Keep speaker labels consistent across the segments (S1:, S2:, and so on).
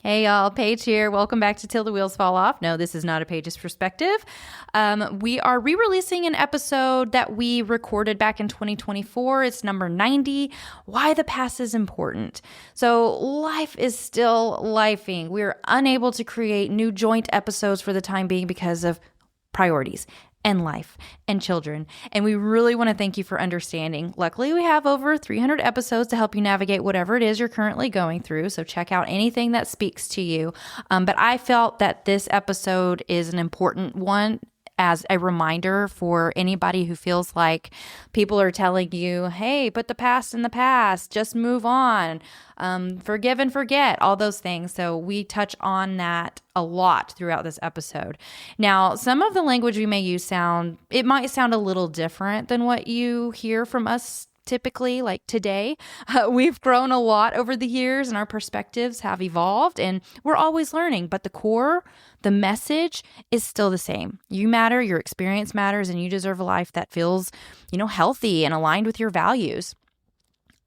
S1: Hey y'all, Paige here. Welcome back to Till the Wheels Fall Off. No, this is not a Paige's perspective. We are re-releasing an episode that we recorded back in 2024. It's number 90, Why the Past is Important. So life is still lifing. We're unable to create new joint episodes for the time being because of priorities and life and children. And we really want to thank you for understanding. Luckily, we have over 300 episodes to help you navigate whatever it is you're currently going through. So check out anything that speaks to you. But I felt that this episode is an important one as a reminder for anybody who feels like people are telling you, hey, put the past in the past, just move on, forgive and forget, all those things. So we touch on that a lot throughout this episode. Now, some of the language we may use might sound a little different than what you hear from us typically, like today. We've grown a lot over the years and our perspectives have evolved and we're always learning, but the core, the message is still the same. You matter, your experience matters, and you deserve a life that feels, healthy and aligned with your values.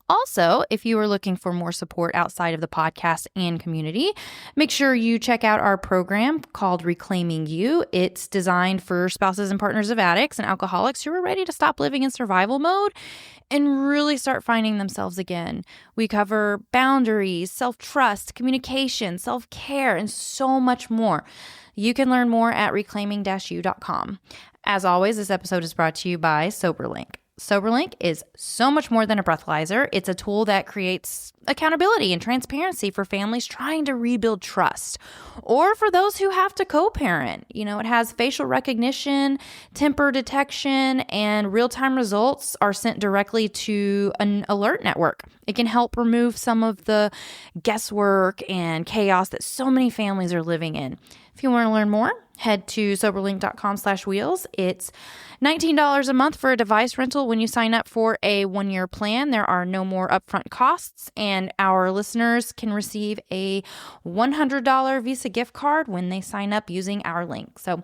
S1: Also, if you are looking for more support outside of the podcast and community, make sure you check out our program called Reclaiming You. It's designed for spouses and partners of addicts and alcoholics who are ready to stop living in survival mode and really start finding themselves again. We cover boundaries, self-trust, communication, self-care, and so much more. You can learn more at reclaiming-u.com. As always, this episode is brought to you by Soberlink. Soberlink is so much more than a breathalyzer. It's a tool that creates accountability and transparency for families trying to rebuild trust, or for those who have to co-parent. It has facial recognition, temper detection, and real-time results are sent directly to an alert network. It can help remove some of the guesswork and chaos that so many families are living in. If you want to learn more, head to soberlink.com/wheels. It's $19 a month for a device rental when you sign up for a 1-year plan. There are no more upfront costs, and our listeners can receive a $100 Visa gift card when they sign up using our link. So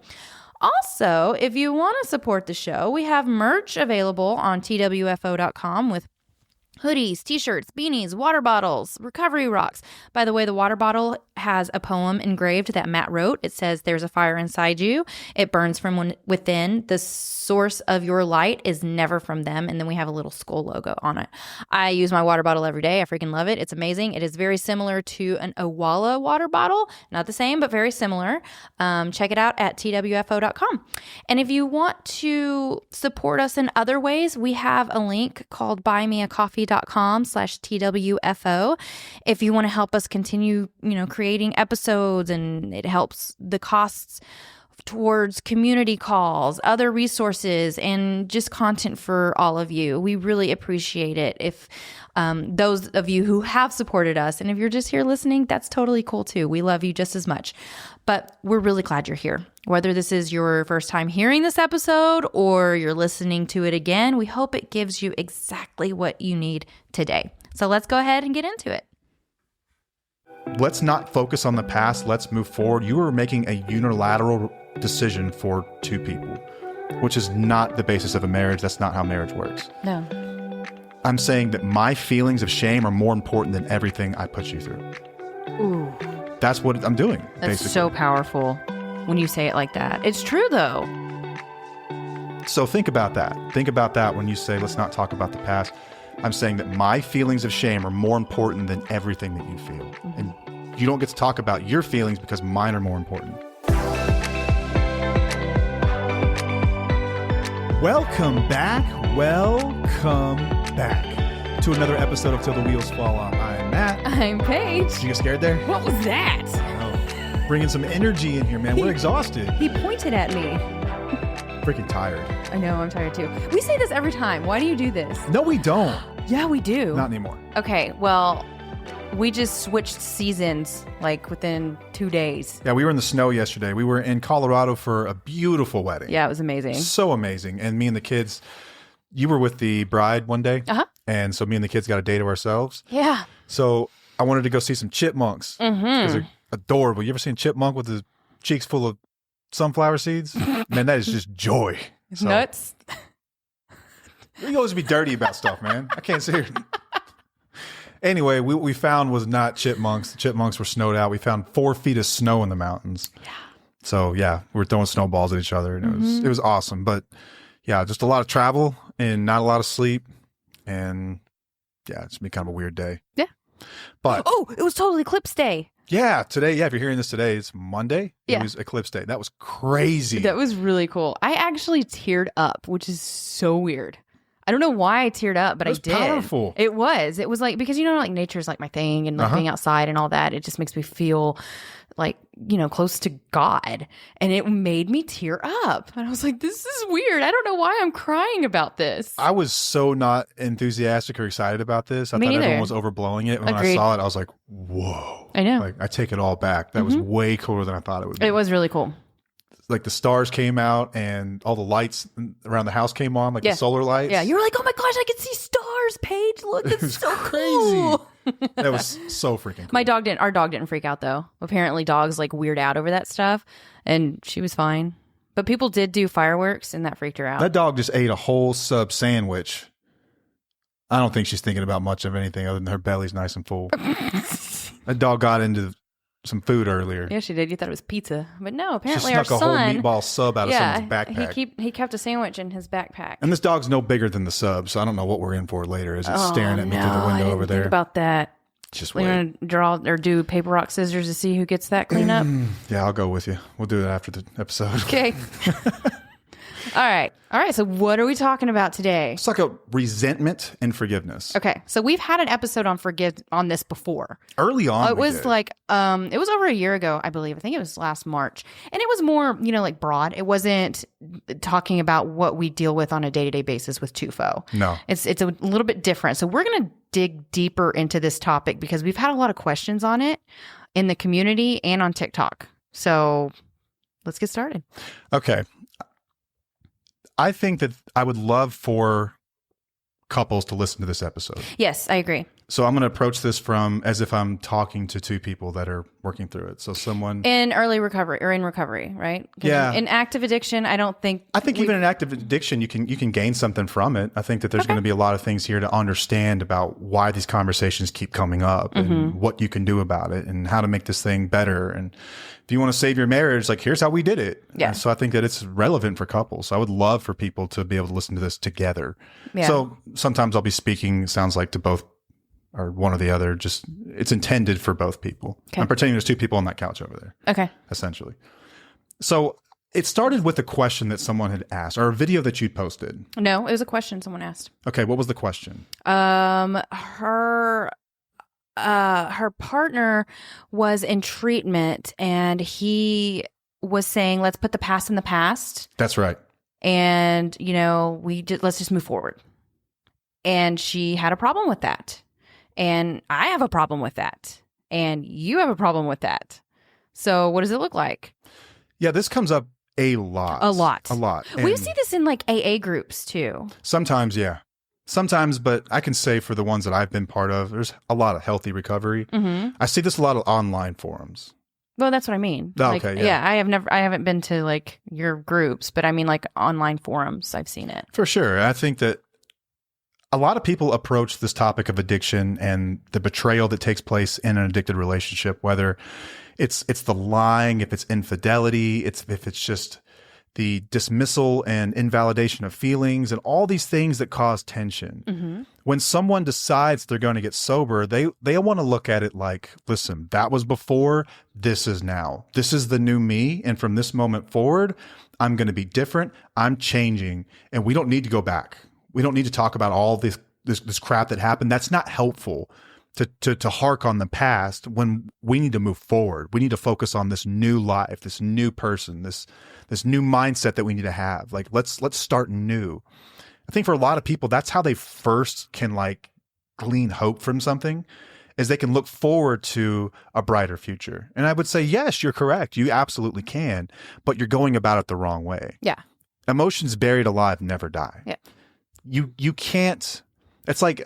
S1: also, if you want to support the show, we have merch available on twfo.com with hoodies, t-shirts, beanies, water bottles, recovery rocks. By the way, the water bottle has a poem engraved that Matt wrote. It says, "There's a fire inside you. It burns from within. The source of your light is never from them." And then we have a little skull logo on it. I use my water bottle every day. I freaking love it. It's amazing. It is very similar to an Owala water bottle. Not the same, but very similar. Check it out at twfo.com. And if you want to support us in other ways, we have a link called buymeacoffee.com/twfo. If you want to help us continue, creating episodes, and it helps the costs towards community calls, other resources, and just content for all of you. We really appreciate it. If those of you who have supported us, and if you're just here listening, that's totally cool too. We love you just as much. But we're really glad you're here. Whether this is your first time hearing this episode or you're listening to it again, we hope it gives you exactly what you need today. So let's go ahead and get into it.
S2: Let's not focus on the past. Let's move forward. You are making a unilateral decision for two people, which is not the basis of a marriage. That's not how marriage works.
S1: No.
S2: I'm saying that my feelings of shame are more important than everything I put you through.
S1: Ooh.
S2: That's what I'm doing,
S1: That's
S2: basically.
S1: so powerful when you say it like that. It's true, though.
S2: So think about that. Think about that when you say, let's not talk about the past. I'm saying that my feelings of shame are more important than everything that you feel. Mm-hmm. And you don't get to talk about your feelings because mine are more important.
S3: Welcome back to another episode of Till the Wheels Fall Off. I'm Matt.
S1: I'm Paige.
S3: Did you get scared there?
S1: What was that?
S3: Oh, bringing some energy in here, man. We're exhausted.
S1: He pointed at me.
S3: Freaking tired.
S1: I know, I'm tired too. We say this every time. Why do you do this?
S3: No, we don't.
S1: Yeah, we do.
S3: Not anymore.
S1: Okay, well, we just switched seasons like within 2 days.
S2: Yeah, we were in the snow yesterday. We were in Colorado for a beautiful wedding.
S1: Yeah, it was amazing.
S2: So amazing. And me and the kids, you were with the bride one day.
S1: Uh-huh.
S2: And so me and the kids got a day to ourselves.
S1: Yeah.
S2: So I wanted to go see some chipmunks. Because they're adorable. You ever seen a chipmunk with his cheeks full of sunflower seeds? Man, that is just joy. So,
S1: nuts.
S2: You always be dirty about stuff, man. I can't say it. Anyway, what we found was not chipmunks. The chipmunks were snowed out. We found 4 feet of snow in the mountains. Yeah. So yeah, we were throwing snowballs at each other, and it was awesome. But yeah, just a lot of travel and not a lot of sleep, and yeah, it's been kind of a weird day.
S1: Yeah.
S2: But
S1: it was totally Eclipse Day.
S2: Yeah, today. Yeah, if you're hearing this today, it's Monday.
S1: Yeah.
S2: It was Eclipse Day. That was crazy.
S1: That was really cool. I actually teared up, which is so weird. I don't know why I teared up, but I did.
S2: It was powerful.
S1: It was. It was like, because, like nature's like my thing, and like being outside and all that, it just makes me feel like, close to God. And it made me tear up. And I was like, this is weird. I don't know why I'm crying about this.
S2: I was so not enthusiastic or excited about this. I
S1: Me
S2: thought
S1: neither.
S2: everyone was overblowing it. When
S1: Agreed.
S2: I saw it, I was like, whoa.
S1: I know.
S2: Like, I take it all back. That was way cooler than I thought it would be.
S1: It was really cool.
S2: Like the stars came out and all the lights around the house came on, like the solar lights.
S1: Yeah, you were like, oh my gosh, I can see stars, Paige. Look, it's so
S2: crazy.
S1: cool.
S2: That was so freaking cool.
S1: Our dog didn't freak out though. Apparently dogs like weird out over that stuff, and she was fine. But people did do fireworks, and that freaked her out.
S2: That dog just ate a whole sub sandwich. I don't think she's thinking about much of anything other than her belly's nice and full. That dog got into some food earlier.
S1: Yeah, she did. You thought it was pizza, but no.
S2: She
S1: Apparently, our
S2: snuck a
S1: son.
S2: whole meatball sub out of someone's backpack.
S1: He kept a sandwich in his backpack.
S2: And this dog's no bigger than the sub, so I don't know what we're in for later. Is it staring at me through the
S1: I
S2: window
S1: didn't
S2: over there?
S1: Think about that.
S2: Just
S1: We're
S2: wait.
S1: gonna draw or do paper rock scissors to see who gets that cleanup.
S2: Yeah, I'll go with you. We'll do it after the episode.
S1: Okay. All right. So what are we talking about today?
S2: Let's talk about resentment and forgiveness.
S1: Okay. So we've had an episode on this before.
S2: Early on,
S1: It was like it was over a year ago, I believe. I think it was last March. And it was more, like broad. It wasn't talking about what we deal with on a day-to-day basis with TUFO.
S2: No.
S1: It's a little bit different. So we're going to dig deeper into this topic because we've had a lot of questions on it in the community and on TikTok. So let's get started.
S2: Okay. I think that I would love for couples to listen to this episode.
S1: Yes, I agree.
S2: So I'm going to approach this from as if I'm talking to 2 people that are working through it. So someone
S1: In early recovery or in recovery, right? 'Cause
S2: Yeah.
S1: In active addiction, I think
S2: even in active addiction, you can gain something from it. I think that there's going to be a lot of things here to understand about why these conversations keep coming up and what you can do about it and how to make this thing better. And if you want to save your marriage, like here's how we did it.
S1: Yeah.
S2: And so I think that it's relevant for couples. So I would love for people to be able to listen to this together.
S1: Yeah.
S2: So sometimes I'll be speaking, sounds like to both or one or the other. Just it's intended for both people.
S1: Okay.
S2: I'm pretending there's 2 people on that couch over there.
S1: Okay.
S2: Essentially. So it started with a question that someone had asked or a video that you posted.
S1: No, it was a question someone asked.
S2: Okay. What was the question?
S1: Her partner was in treatment and he was saying, let's put the past in the past.
S2: That's right.
S1: And, let's just move forward. And she had a problem with that. And I have a problem with that. And you have a problem with that. So what does it look like?
S2: Yeah, this comes up a lot.
S1: A lot. We
S2: And
S1: see this in like AA groups too.
S2: sometimes, yeah. Sometimes, but I can say for the ones that I've been part of, there's a lot of healthy recovery. I see this a lot of online forums.
S1: Well, that's what I mean.
S2: Oh,
S1: Like,
S2: okay, yeah.
S1: I haven't been to like your groups, but I mean like online forums. I've seen it.
S2: For sure. I think that a lot of people approach this topic of addiction and the betrayal that takes place in an addicted relationship, whether it's the lying, if it's infidelity, if it's just the dismissal and invalidation of feelings and all these things that cause tension. When someone decides they're going to get sober, they want to look at it like, listen, that was before, this is now. This is the new me. And from this moment forward, I'm going to be different. I'm changing. And we don't need to go back. We don't need to talk about all this crap that happened. That's not helpful to hark on the past when we need to move forward. We need to focus on this new life, this new person, this new mindset that we need to have. Like, let's start new. I think for a lot of people, that's how they first can like glean hope from something, is they can look forward to a brighter future. And I would say, yes, you're correct. You absolutely can, but you're going about it the wrong way.
S1: Yeah.
S2: Emotions buried alive never die.
S1: Yeah.
S2: You can't, it's like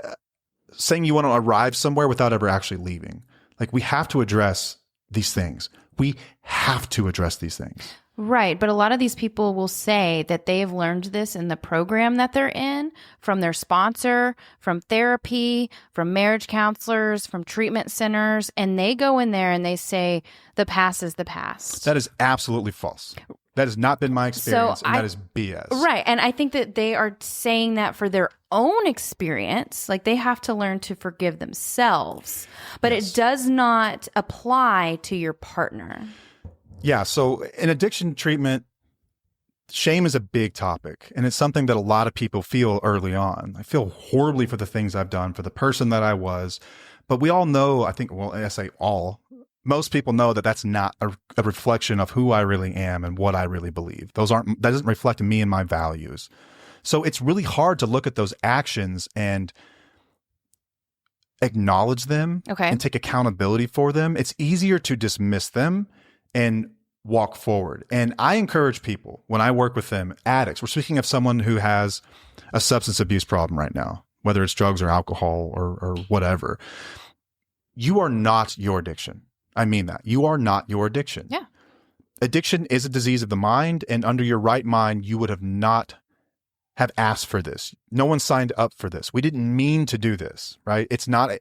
S2: saying you want to arrive somewhere without ever actually leaving. Like, we have to address these things. We have to address these things.
S1: Right. But a lot of these people will say that they have learned this in the program that they're in, from their sponsor, from therapy, from marriage counselors, from treatment centers. And they go in there and they say, the past is the past.
S2: That is absolutely false. That has not been my experience, and that is BS.
S1: Right. And I think that they are saying that for their own experience. Like, they have to learn to forgive themselves. But it does not apply to your partner.
S2: Yeah. So in addiction treatment, shame is a big topic, and it's something that a lot of people feel early on. I feel horribly for the things I've done, for the person that I was. But we all know, I think, well, I say all, most people know that that's not a reflection of who I really am and what I really believe. That doesn't reflect me and my values. So it's really hard to look at those actions and acknowledge them and take accountability for them. It's easier to dismiss them and walk forward. And I encourage people, when I work with them, addicts, we're speaking of someone who has a substance abuse problem right now, whether it's drugs or alcohol or whatever. You are not your addiction. I mean that. You are not your addiction.
S1: Yeah. Addiction
S2: is a disease of the mind, and under your right mind, you would have not have asked for this. No one signed up for this. We didn't mean to do this, right? It's not,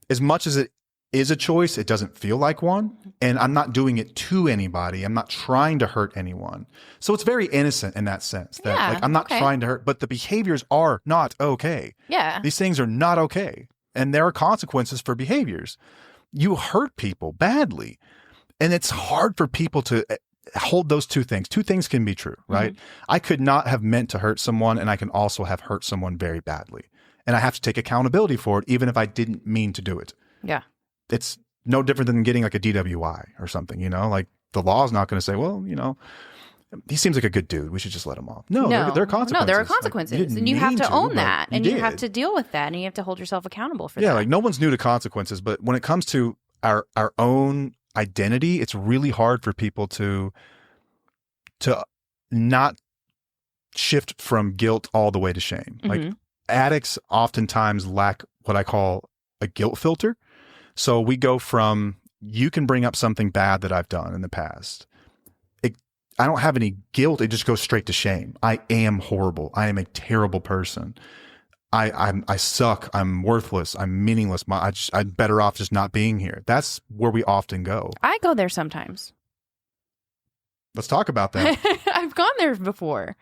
S2: as much as it is a choice, it doesn't feel like one. And I'm not doing it to anybody. I'm not trying to hurt anyone. So it's very innocent in that sense that like I'm not trying to hurt, but the behaviors are not okay.
S1: Yeah.
S2: These things are not okay. And there are consequences for behaviors. You hurt people badly. And it's hard for people to hold those two things. Two things can be true, right? I could not have meant to hurt someone, and I can also have hurt someone very badly. And I have to take accountability for it, even if I didn't mean to do it.
S1: Yeah.
S2: It's no different than getting like a DWI or something, you know, like the law is not going to say, well, you know, he seems like a good dude, we should just let him off. No, there are consequences.
S1: No, there are consequences. Like, and you have to own that, and you have to deal with that, and you have to hold yourself accountable for that.
S2: Yeah, like no one's new to consequences, but when it comes to our own identity, it's really hard for people to not shift from guilt all the way to shame. Like addicts oftentimes lack what I call a guilt filter. So we go from, you can bring up something bad that I've done in the past. I don't have any guilt. It just goes straight to shame. I am horrible. I am a terrible person. I suck. I'm worthless. I'm meaningless. I'm better off just not being here. That's where we often go.
S1: I go there sometimes.
S2: Let's talk about that.
S1: I've gone there before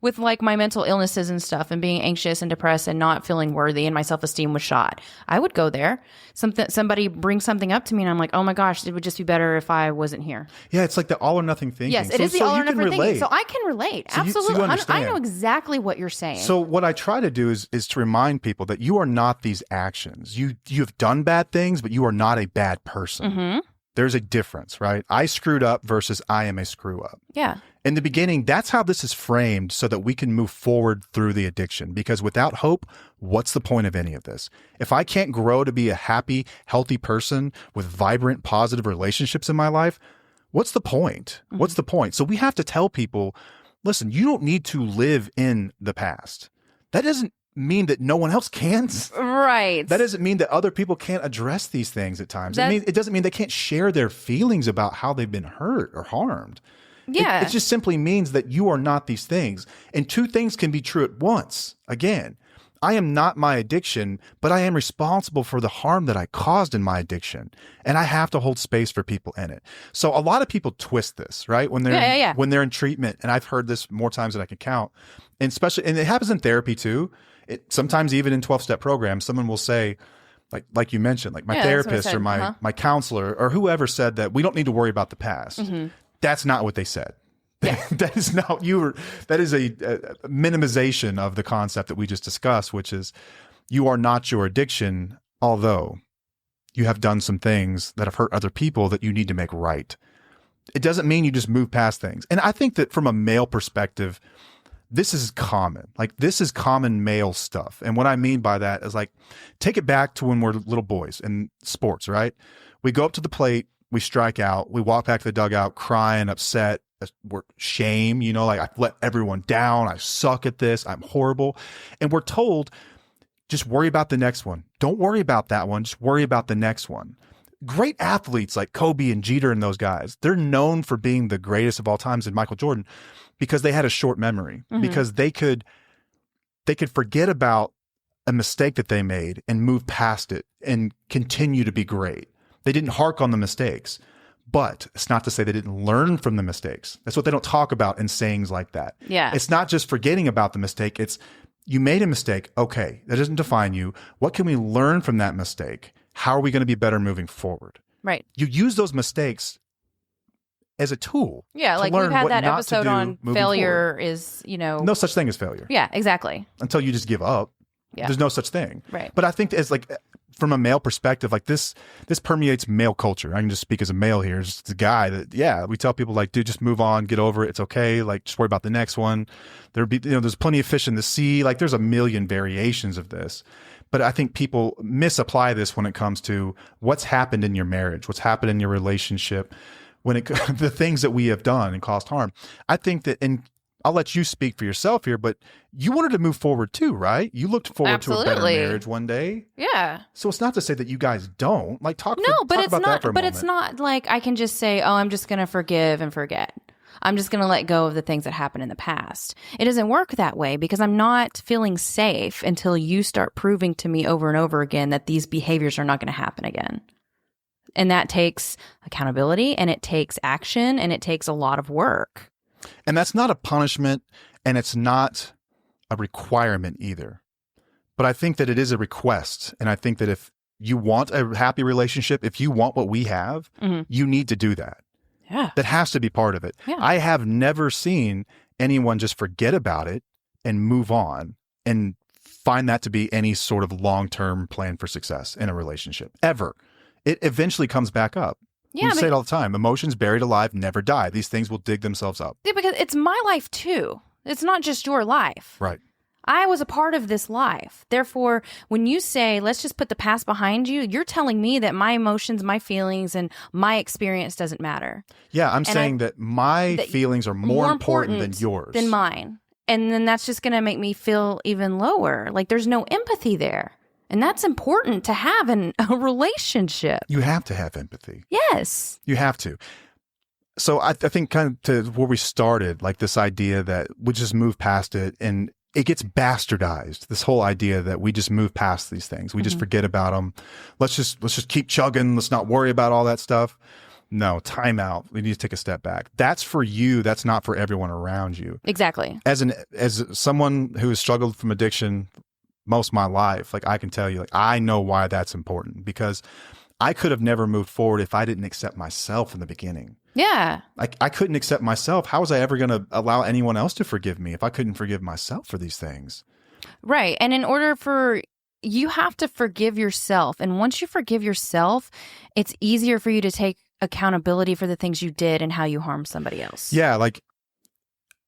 S1: with like my mental illnesses and stuff, and being anxious and depressed and not feeling worthy, and my self-esteem was shot. I would go there. Somebody brings something up to me and I'm like, oh my gosh, it would just be better if I wasn't here.
S2: Yeah, it's like the all or nothing thinking.
S1: Yes, it is the all or nothing thinking. So I can relate.
S2: So
S1: absolutely.
S2: You
S1: I know exactly what you're saying.
S2: So what I try to do is to remind people that you are not these actions. You've done bad things, but you are not a bad person. There's a difference, right? I screwed up versus I am a screw up.
S1: Yeah.
S2: In the beginning, that's how this is framed so that we can move forward through the addiction. Because without hope, what's the point of any of this? If I can't grow to be a happy, healthy person with vibrant, positive relationships in my life, what's the point? What's the point? So we have to tell people, listen, you don't need to live in the past. That doesn't mean that no one else can.
S1: Right.
S2: That doesn't mean that other people can't address these things at times. It doesn't mean they can't share their feelings about how they've been hurt or harmed.
S1: Yeah.
S2: It just simply means that you are not these things. And two things can be true at once. Again, I am not my addiction, but I am responsible for the harm that I caused in my addiction. And I have to hold space for people in it. So a lot of people twist this, right? When they're when they're in treatment, and I've heard this more times than I can count. And especially, and it happens in therapy too. Sometimes even in 12-step programs, someone will say, like you mentioned, like my therapist or my counselor or whoever said that we don't need to worry about the past. That's not what they said. Yeah. That is not that is a minimization of the concept that we just discussed, which is you are not your addiction, although you have done some things that have hurt other people that you need to make right. It doesn't mean you just move past things. And I think that from a male perspective, this is common. Like, this is common male stuff. And what I mean by that is, like, take it back to when we're little boys in sports, right? We go up to the plate, we strike out, we walk back to the dugout crying, upset, we're shame, you know, like, I've let everyone down, I suck at this, I'm horrible. And we're told, just worry about the next one. Don't worry about that one, just worry about the next one. great athletes like Kobe and Jeter and those guys, they're known for being the greatest of all times, and Michael Jordan, because they had a short memory, because they could forget about a mistake that they made and move past it and continue to be great. They didn't hark on the mistakes, but it's not to say they didn't learn from the mistakes. That's what they don't talk about in sayings like that.
S1: Yeah.
S2: It's not just forgetting about the mistake. It's, you made a mistake. Okay, that doesn't define you. What can we learn from that mistake? How are we going to be better moving forward?
S1: Right.
S2: You use those mistakes as a tool.
S1: Yeah, like we've had that episode on failure is,
S2: no such thing as failure.
S1: Yeah, exactly.
S2: Until you just give up.
S1: Yeah.
S2: There's no such thing.
S1: Right.
S2: But I think as like from a male perspective, like this permeates male culture. I can just speak as a male here. Just a guy that, we tell people like, dude, just move on, get over it. It's okay. Like, just worry about the next one. There's plenty of fish in the sea. Like, there's a million variations of this. But I think people misapply this when it comes to what's happened in your marriage, what's happened in your relationship, the things that we have done and caused harm. I think that, and I'll let you speak for yourself here, but you wanted to move forward too, right? You looked forward to a better marriage one day.
S1: Yeah.
S2: So it's not to say that you guys don't. Like, talk
S1: but
S2: about
S1: it's
S2: that
S1: not.
S2: for a
S1: But
S2: moment.
S1: it's not like I can just say, "Oh, I'm just going to forgive and forget. I'm just going to let go of the things that happened in the past." It doesn't work that way because I'm not feeling safe until you start proving to me over and over again that these behaviors are not going to happen again. And that takes accountability, and it takes action, and it takes a lot of work.
S2: And that's not a punishment, and it's not a requirement either. But I think that it is a request. And I think that if you want a happy relationship, if you want what we have, you need to do that.
S1: Yeah.
S2: That has to be part of it.
S1: Yeah.
S2: I have never seen anyone just forget about it and move on and find that to be any sort of long-term plan for success in a relationship, ever. It eventually comes back up.
S1: Yeah,
S2: we say it all the time. Emotions buried alive never die. These things will dig themselves up.
S1: Yeah, because it's my life too. It's not just your life.
S2: Right.
S1: I was a part of this life. Therefore, when you say, let's just put the past behind you, you're telling me that my emotions, my feelings, and my experience doesn't matter.
S2: Yeah, I'm saying that my feelings are more important than yours.
S1: Than mine. And then that's just going to make me feel even lower. Like there's no empathy there. And that's important to have in a relationship.
S2: You have to have empathy.
S1: Yes.
S2: You have to. So I think kind of to where we started, like this idea that we just move past it, and it gets bastardized. This whole idea that we just move past these things. We just forget about them. Let's just keep chugging. Let's not worry about all that stuff. No, time out. We need to take a step back. That's for you. That's not for everyone around you.
S1: Exactly.
S2: As someone who has struggled from addiction most of my life, like I can tell you, like I know why that's important, because I could have never moved forward if I didn't accept myself in the beginning.
S1: Yeah.
S2: I couldn't accept myself. How was I ever going to allow anyone else to forgive me if I couldn't forgive myself for these things?
S1: Right. And in order for you have to forgive yourself. And once you forgive yourself, it's easier for you to take accountability for the things you did and how you harmed somebody else.
S2: Yeah. Like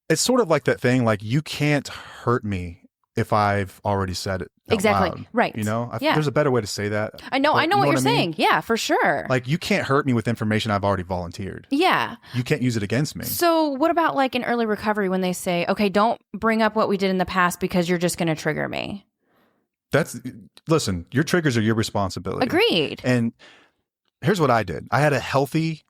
S2: it's sort of like that thing, like you can't hurt me if I've already said it out
S1: exactly.
S2: loud.
S1: Right.
S2: You know,
S1: Yeah.
S2: There's a better way to say that.
S1: I know what you're saying. Yeah, for sure.
S2: Like you can't hurt me with information I've already volunteered.
S1: Yeah.
S2: You can't use it against me.
S1: So what about like in early recovery when they say, okay, don't bring up what we did in the past because you're just going to trigger me?
S2: Listen, your triggers are your responsibility.
S1: Agreed.
S2: And here's what I did. I had a healthy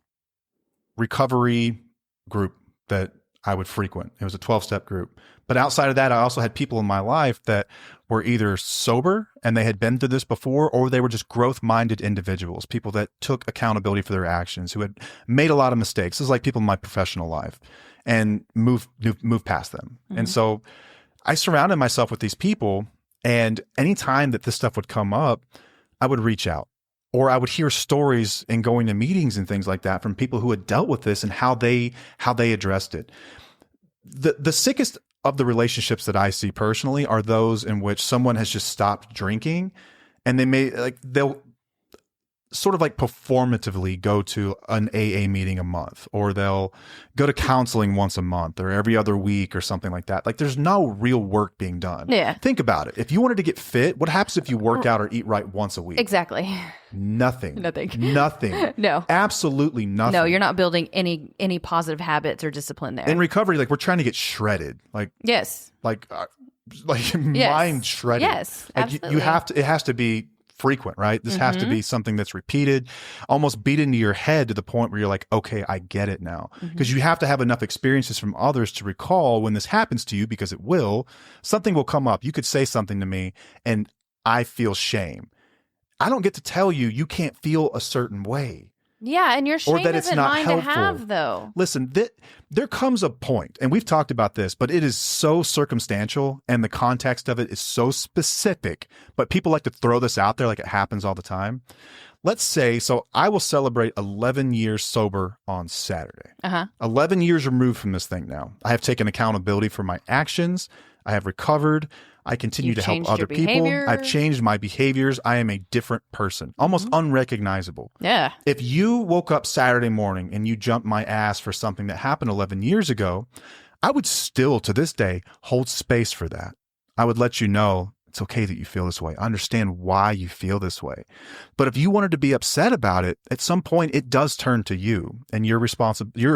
S2: recovery group that I would frequent. It was a 12-step group. But outside of that, I also had people in my life that were either sober and they had been through this before, or they were just growth-minded individuals, people that took accountability for their actions, who had made a lot of mistakes. This is like people in my professional life, and move past them. Mm-hmm. And so I surrounded myself with these people, and anytime that this stuff would come up, I would reach out. Or I would hear stories and going to meetings and things like that from people who had dealt with this and how they addressed it. The sickest of the relationships that I see personally are those in which someone has just stopped drinking, and they'll sort of like performatively go to an AA meeting a month, or they'll go to counseling once a month or every other week or something like that. Like there's no real work being done.
S1: Yeah.
S2: Think about it. If you wanted to get fit, what happens if you work out or eat right once a week?
S1: Exactly.
S2: Nothing.
S1: Nothing. No.
S2: Absolutely nothing.
S1: No, you're not building any positive habits or discipline there.
S2: In recovery, like we're trying to get shredded. Like
S1: yes.
S2: Like mind shredded.
S1: Yes.
S2: Like
S1: absolutely.
S2: you have to. It has to be frequent, right? This has to be something that's repeated, almost beat into your head to the point where you're like, okay, I get it now. Because you have to have enough experiences from others to recall when this happens to you, because it will. Something will come up. You could say something to me and I feel shame. I don't get to tell you you can't feel a certain way.
S1: Yeah, and your shame isn't mine to have, though.
S2: Listen, there comes a point, and we've talked about this, but it is so circumstantial, and the context of it is so specific, but people like to throw this out there like it happens all the time. Let's say, so I will celebrate 11 years sober on Saturday. 11 years removed from this thing now. I have taken accountability for my actions. I have recovered. I continue to help other people. I've changed my behaviors. I am a different person, almost unrecognizable.
S1: Yeah.
S2: If you woke up Saturday morning and you jumped my ass for something that happened 11 years ago, I would still, to this day, hold space for that. I would let you know it's okay that you feel this way. I understand why you feel this way. But if you wanted to be upset about it, at some point it does turn to you, and your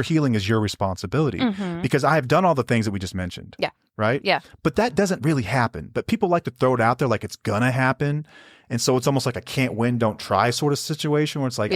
S2: healing is your responsibility, because I have done all the things that we just mentioned.
S1: Yeah.
S2: Right?
S1: Yeah.
S2: But that doesn't really happen. But people like to throw it out there like it's gonna happen. And so it's almost like a can't win, don't try sort of situation where it's like,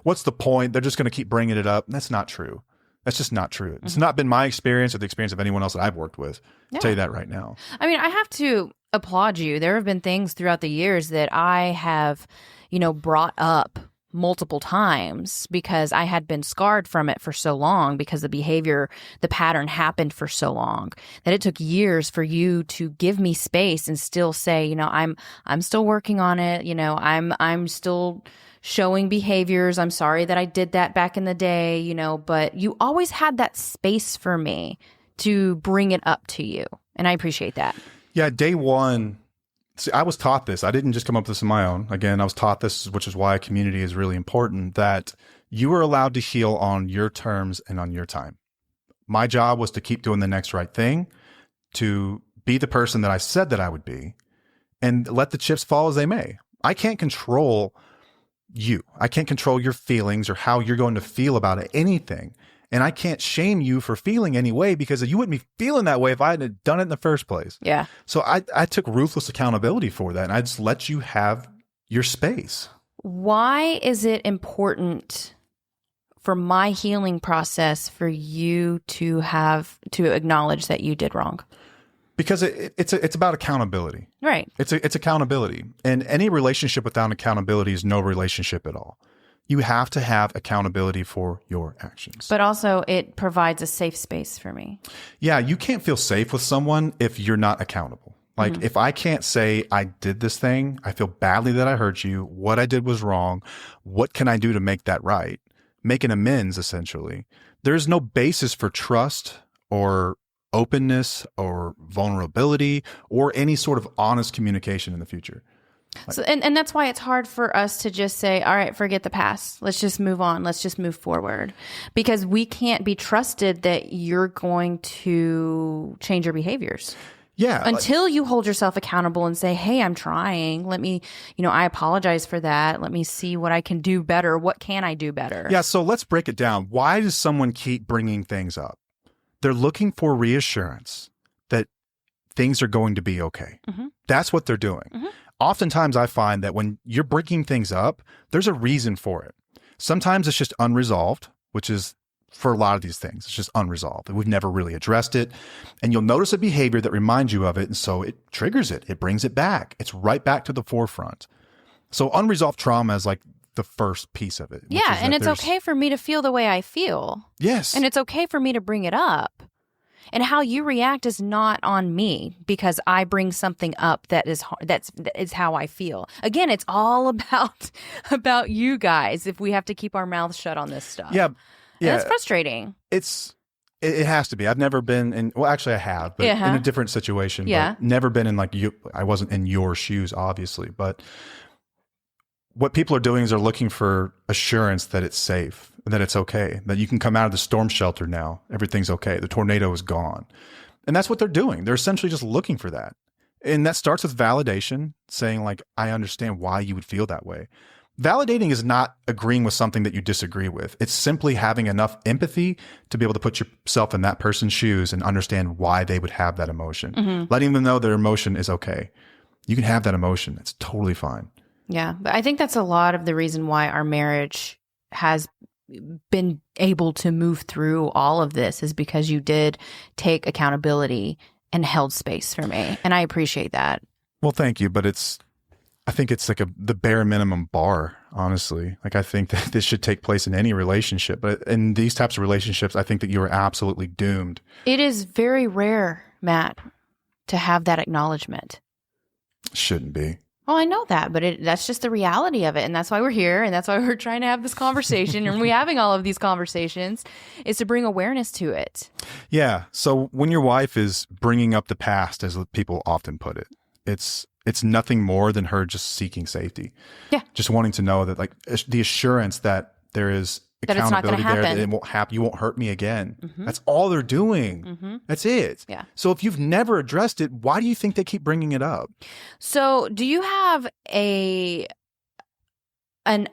S2: what's the point? They're just going to keep bringing it up. And that's not true. That's just not true. It's not been my experience or the experience of anyone else that I've worked with. I'll tell you that right now.
S1: I mean, I have to applaud you. There have been things throughout the years that I have, brought up multiple times because I had been scarred from it for so long, because the pattern happened for so long, that it took years for you to give me space and still say, I'm still working on it. I'm still showing behaviors. I'm sorry that I did that back in the day, but you always had that space for me to bring it up to you. And I appreciate that.
S2: Yeah. Day one, see, I was taught this. I didn't just come up with this on my own. Again, I was taught this, which is why community is really important, that you are allowed to heal on your terms and on your time. My job was to keep doing the next right thing, to be the person that I said that I would be, and let the chips fall as they may. I can't control you. I can't control your feelings or how you're going to feel about anything. And I can't shame you for feeling any way, because you wouldn't be feeling that way if I hadn't done it in the first place.
S1: Yeah.
S2: So I took ruthless accountability for that, and I just let you have your space.
S1: Why is it important for my healing process for you to acknowledge that you did wrong?
S2: Because it's about accountability.
S1: Right.
S2: It's accountability. And any relationship without accountability is no relationship at all. You have to have accountability for your actions.
S1: But also it provides a safe space for me.
S2: Yeah, you can't feel safe with someone if you're not accountable. Like if I can't say I did this thing, I feel badly that I hurt you, what I did was wrong, what can I do to make that right? Make an amends, essentially. There's no basis for trust or openness or vulnerability or any sort of honest communication in the future.
S1: So, and that's why it's hard for us to just say, all right, forget the past. Let's just move on. Let's just move forward, because we can't be trusted that you're going to change your behaviors.
S2: Yeah.
S1: Until you hold yourself accountable and say, hey, I'm trying. Let me, I apologize for that. Let me see what I can do better. What can I do better?
S2: Yeah. So let's break it down. Why does someone keep bringing things up? They're looking for reassurance that things are going to be okay. That's what they're doing. Oftentimes I find that when you're bringing things up, there's a reason for it. Sometimes it's just unresolved, which is for a lot of these things, it's just unresolved. We've never really addressed it. And you'll notice a behavior that reminds you of it. And so it triggers it. It brings it back. It's right back to the forefront. So unresolved trauma is like the first piece of it.
S1: Yeah. And it's okay for me to feel the way I feel.
S2: Yes.
S1: And it's okay for me to bring it up. And how you react is not on me, because I bring something up that is how I feel. Again, it's all about you guys if we have to keep our mouths shut on this stuff.
S2: Yeah.
S1: And it's frustrating.
S2: It has to be. I've never been in, well, actually I have, but in a different situation.
S1: Yeah.
S2: But never been in I wasn't in your shoes, obviously. But what people are doing is they're looking for assurance that it's safe, that it's okay, that you can come out of the storm shelter now. Everything's okay. The tornado is gone. And that's what they're doing. They're essentially just looking for that. And that starts with validation, saying like, I understand why you would feel that way. Validating is not agreeing with something that you disagree with. It's simply having enough empathy to be able to put yourself in that person's shoes and understand why they would have that emotion. Letting them know their emotion is okay. You can have that emotion. It's totally fine.
S1: Yeah. But I think that's a lot of the reason why our marriage has been able to move through all of this is because you did take accountability and held space for me. And I appreciate that.
S2: Well, thank you. But I think it's like the bare minimum bar, honestly. Like, I think that this should take place in any relationship. But in these types of relationships, I think that you are absolutely doomed.
S1: It is very rare, Matt, to have that acknowledgement.
S2: Shouldn't be.
S1: Well, I know that, but that's just the reality of it. And that's why we're here. And that's why we're trying to have this conversation. And we're having all of these conversations is to bring awareness to it.
S2: Yeah. So when your wife is bringing up the past, as people often put it, it's nothing more than her just seeking safety. Yeah. Just wanting to know that, like, the assurance that there is accountability there, that it won't happen. You won't hurt me again. Mm-hmm. That's all they're doing. Mm-hmm. That's it. Yeah. So if you've never addressed it, why do you think they keep bringing it up? So
S1: do you have an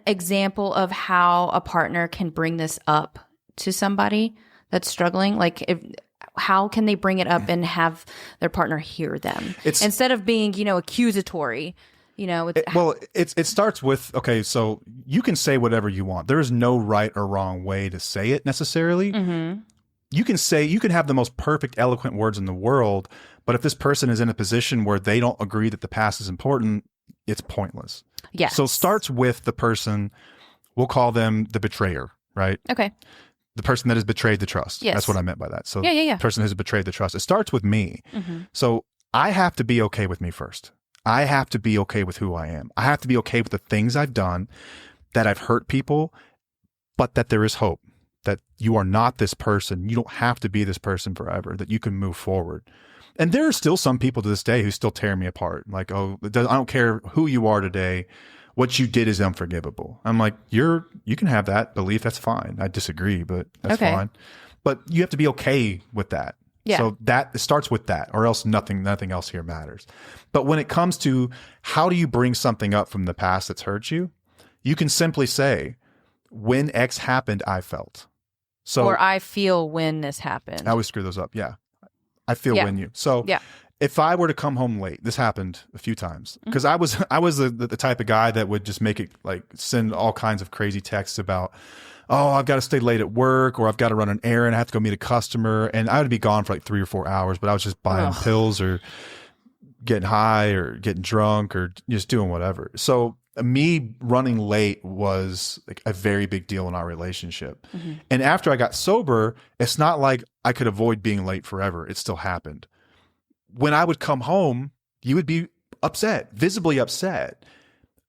S1: example of how a partner can bring this up to somebody that's struggling? Like, how can they bring it up and have their partner hear them instead of being, accusatory?
S2: It starts with, okay, so you can say whatever you want. There is no right or wrong way to say it necessarily. Mm-hmm. You can have the most perfect, eloquent words in the world, but if this person is in a position where they don't agree that the past is important, it's pointless. Yeah. So it starts with the person, we'll call them the betrayer, right? Okay. The person that has betrayed the trust. Yes. That's what I meant by that. So the person who's betrayed the trust. It starts with me. Mm-hmm. So I have to be okay with me first. I have to be okay with who I am. I have to be okay with the things I've done, that I've hurt people, but that there is hope, that you are not this person. You don't have to be this person forever, that you can move forward. And there are still some people to this day who still tear me apart. Like, oh, I don't care who you are today. What you did is unforgivable. I'm like, you can have that belief. That's fine. I disagree, but that's fine. But you have to be okay with that. Yeah. So it starts with that, or else nothing else here matters. But when it comes to how do you bring something up from the past that's hurt you, you can simply say, when X happened, I felt.
S1: Or I feel when this happened.
S2: I always screw those up. Yeah. I feel when you. So if I were to come home late, this happened a few times, because I was the type of guy that would just make it, like, send all kinds of crazy texts about, oh, I've got to stay late at work, or I've got to run an errand, I have to go meet a customer, and I would be gone for like 3 or 4 hours, but I was just buying pills or getting high or getting drunk or just doing whatever. So me running late was like a very big deal in our relationship. Mm-hmm. And after I got sober, it's not like I could avoid being late forever. It still happened. When I would come home, you would be upset, visibly upset.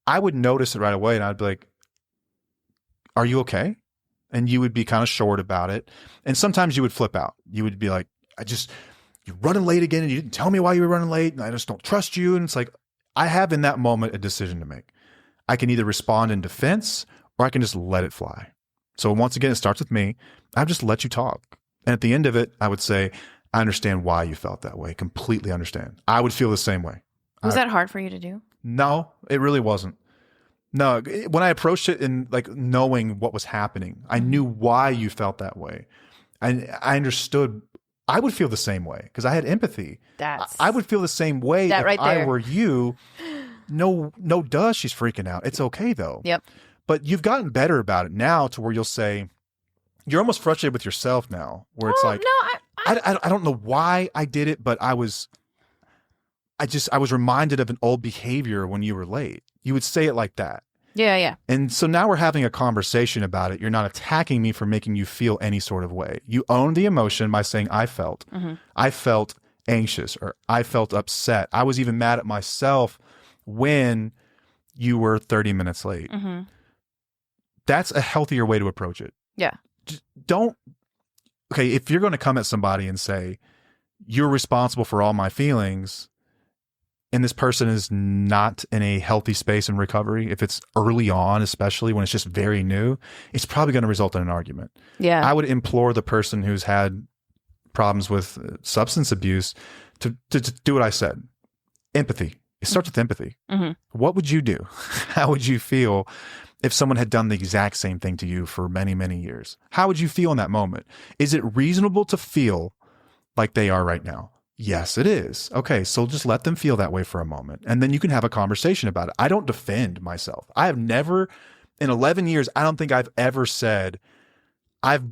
S2: I would notice it right away, and I'd be like, are you okay? And you would be kind of short about it. And sometimes you would flip out. You would be like, you're running late again, and you didn't tell me why you were running late, and I just don't trust you. And it's like, I have in that moment a decision to make. I can either respond in defense, or I can just let it fly. So once again, it starts with me. I just let you talk. And at the end of it, I would say, I understand why you felt that way. Completely understand. I would feel the same way.
S1: Was that hard for you to do?
S2: No, it really wasn't. No, when I approached it in, like, knowing what was happening, I knew why you felt that way. I understood. I would feel the same way because I had empathy. I would feel the same way if I were you. No, duh, she's freaking out. It's okay though. Yep. But you've gotten better about it now to where you'll say, you're almost frustrated with yourself now, where it's like, no, I don't know why I did it, but I was reminded of an old behavior when you were late. You would say it like that.
S1: Yeah, yeah.
S2: And so now we're having a conversation about it. You're not attacking me for making you feel any sort of way. You own the emotion by saying, I felt. Mm-hmm. I felt anxious, or I felt upset. I was even mad at myself when you were 30 minutes late. Mm-hmm. That's a healthier way to approach it.
S1: Yeah.
S2: Just if you're going to come at somebody and say, you're responsible for all my feelings, and this person is not in a healthy space in recovery, if it's early on, especially when it's just very new, it's probably going to result in an argument. Yeah. I would implore the person who's had problems with substance abuse to do what I said. Empathy. It starts with empathy. Mm-hmm. What would you do? How would you feel if someone had done the exact same thing to you for many, many years? How would you feel in that moment? Is it reasonable to feel like they are right now? Yes, it is. Okay, so just let them feel that way for a moment. And then you can have a conversation about it. I don't defend myself. I have never, in 11 years, I don't think I've ever said, I've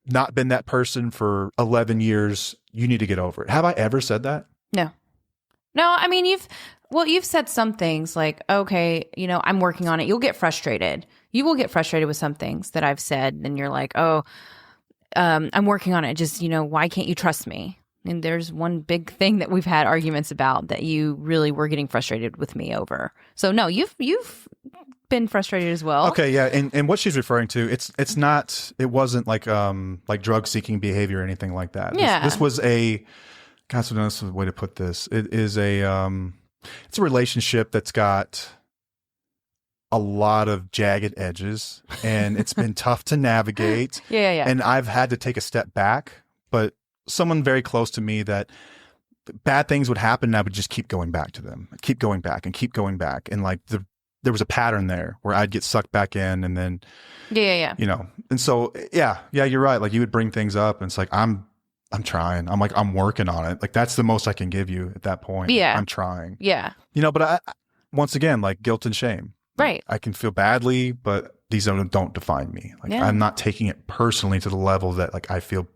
S2: not been that person for 11 years. You need to get over it. Have I ever said that?
S1: No. No, I mean, you've said some things like, okay, I'm working on it. You'll get frustrated. You will get frustrated with some things that I've said. And you're like, oh, I'm working on it. Just, why can't you trust me? And there's one big thing that we've had arguments about that you really were getting frustrated with me over. So no, you've been frustrated as well.
S2: Okay, yeah, and what she's referring to, it wasn't like drug seeking behavior or anything like that.
S1: Yeah.
S2: This was a, gosh, that's the way to put this. It is it's a relationship that's got a lot of jagged edges, and it's been tough to navigate.
S1: Yeah.
S2: And I've had to take a step back, but someone very close to me that bad things would happen and I would just keep going back to them, keep going back and keep going back. And like there was a pattern there where I'd get sucked back in and then,
S1: yeah.
S2: And so, yeah, you're right. Like you would bring things up and it's like, I'm trying. I'm like, I'm working on it. Like that's the most I can give you at that point.
S1: Yeah.
S2: I'm trying.
S1: Yeah.
S2: But I, once again, like guilt and shame.
S1: Right.
S2: I can feel badly, but these don't define me. Like I'm not taking it personally to the level that like I feel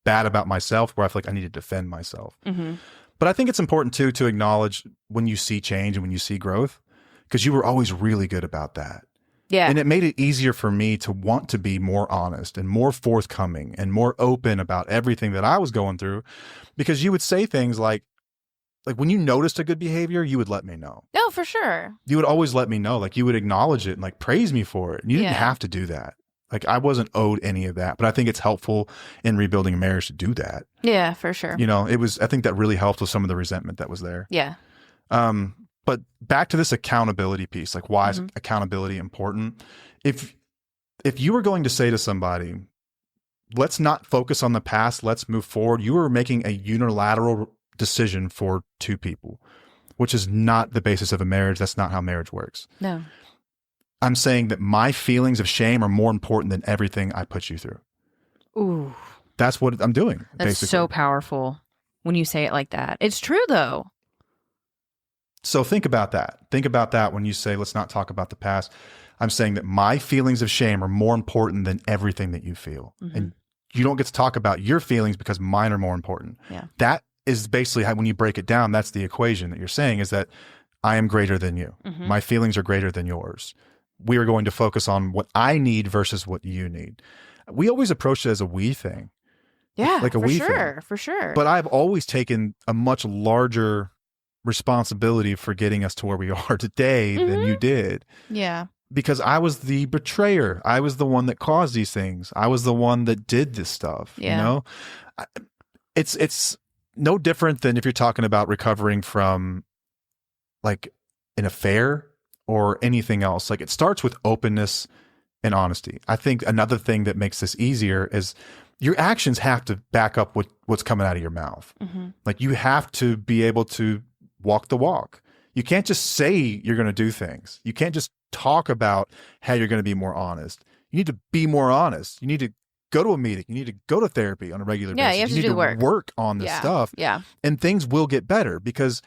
S2: bad about myself where I feel like I need to defend myself.
S1: Mm-hmm.
S2: But I think it's important too to acknowledge when you see change and when you see growth, because you were always really good about that.
S1: Yeah.
S2: And it made it easier for me to want to be more honest and more forthcoming and more open about everything that I was going through, because you would say things like when you noticed a good behavior, you would let me know.
S1: Oh, for sure.
S2: You would always let me know. Like you would acknowledge it and like praise me for it. And you didn't have to do that. Like I wasn't owed any of that, but I think it's helpful in rebuilding a marriage to do that.
S1: Yeah, for sure.
S2: I think that really helped with some of the resentment that was there.
S1: Yeah.
S2: But back to this accountability piece, like why is accountability important? If you were going to say to somebody, let's not focus on the past, let's move forward, you were making a unilateral decision for two people, which is not the basis of a marriage. That's not how marriage works.
S1: No.
S2: I'm saying that my feelings of shame are more important than everything I put you through.
S1: Ooh.
S2: That's what I'm doing.
S1: That's
S2: basically.
S1: so powerful when you say it like that. It's true though.
S2: So think about that. Think about that when you say, let's not talk about the past. I'm saying that my feelings of shame are more important than everything that you feel. Mm-hmm. And you don't get to talk about your feelings because mine are more important.
S1: Yeah.
S2: That is basically how, when you break it down, that's the equation that you're saying, is that I am greater than you. Mm-hmm. My feelings are greater than yours. We are going to focus on what I need versus what you need. We always approach it as a we thing.
S1: Yeah,
S2: like a we thing.
S1: For sure.
S2: But I've always taken a much larger responsibility for getting us to where we are today than you did.
S1: Yeah.
S2: Because I was the betrayer. I was the one that caused these things. I was the one that did this stuff.
S1: Yeah.
S2: It's no different than if you're talking about recovering from like an affair or anything else. Like it starts with openness and honesty. I think another thing that makes this easier is your actions have to back up what's coming out of your mouth. Mm-hmm. Like you have to be able to walk the walk. You can't just say you're going to do things. You can't just talk about how you're going to be more honest. You need to be more honest. You need to go to a meeting. You need to go to therapy on a regular basis.
S1: You have to
S2: need
S1: do the
S2: work on this stuff.
S1: Yeah.
S2: And things will get better, because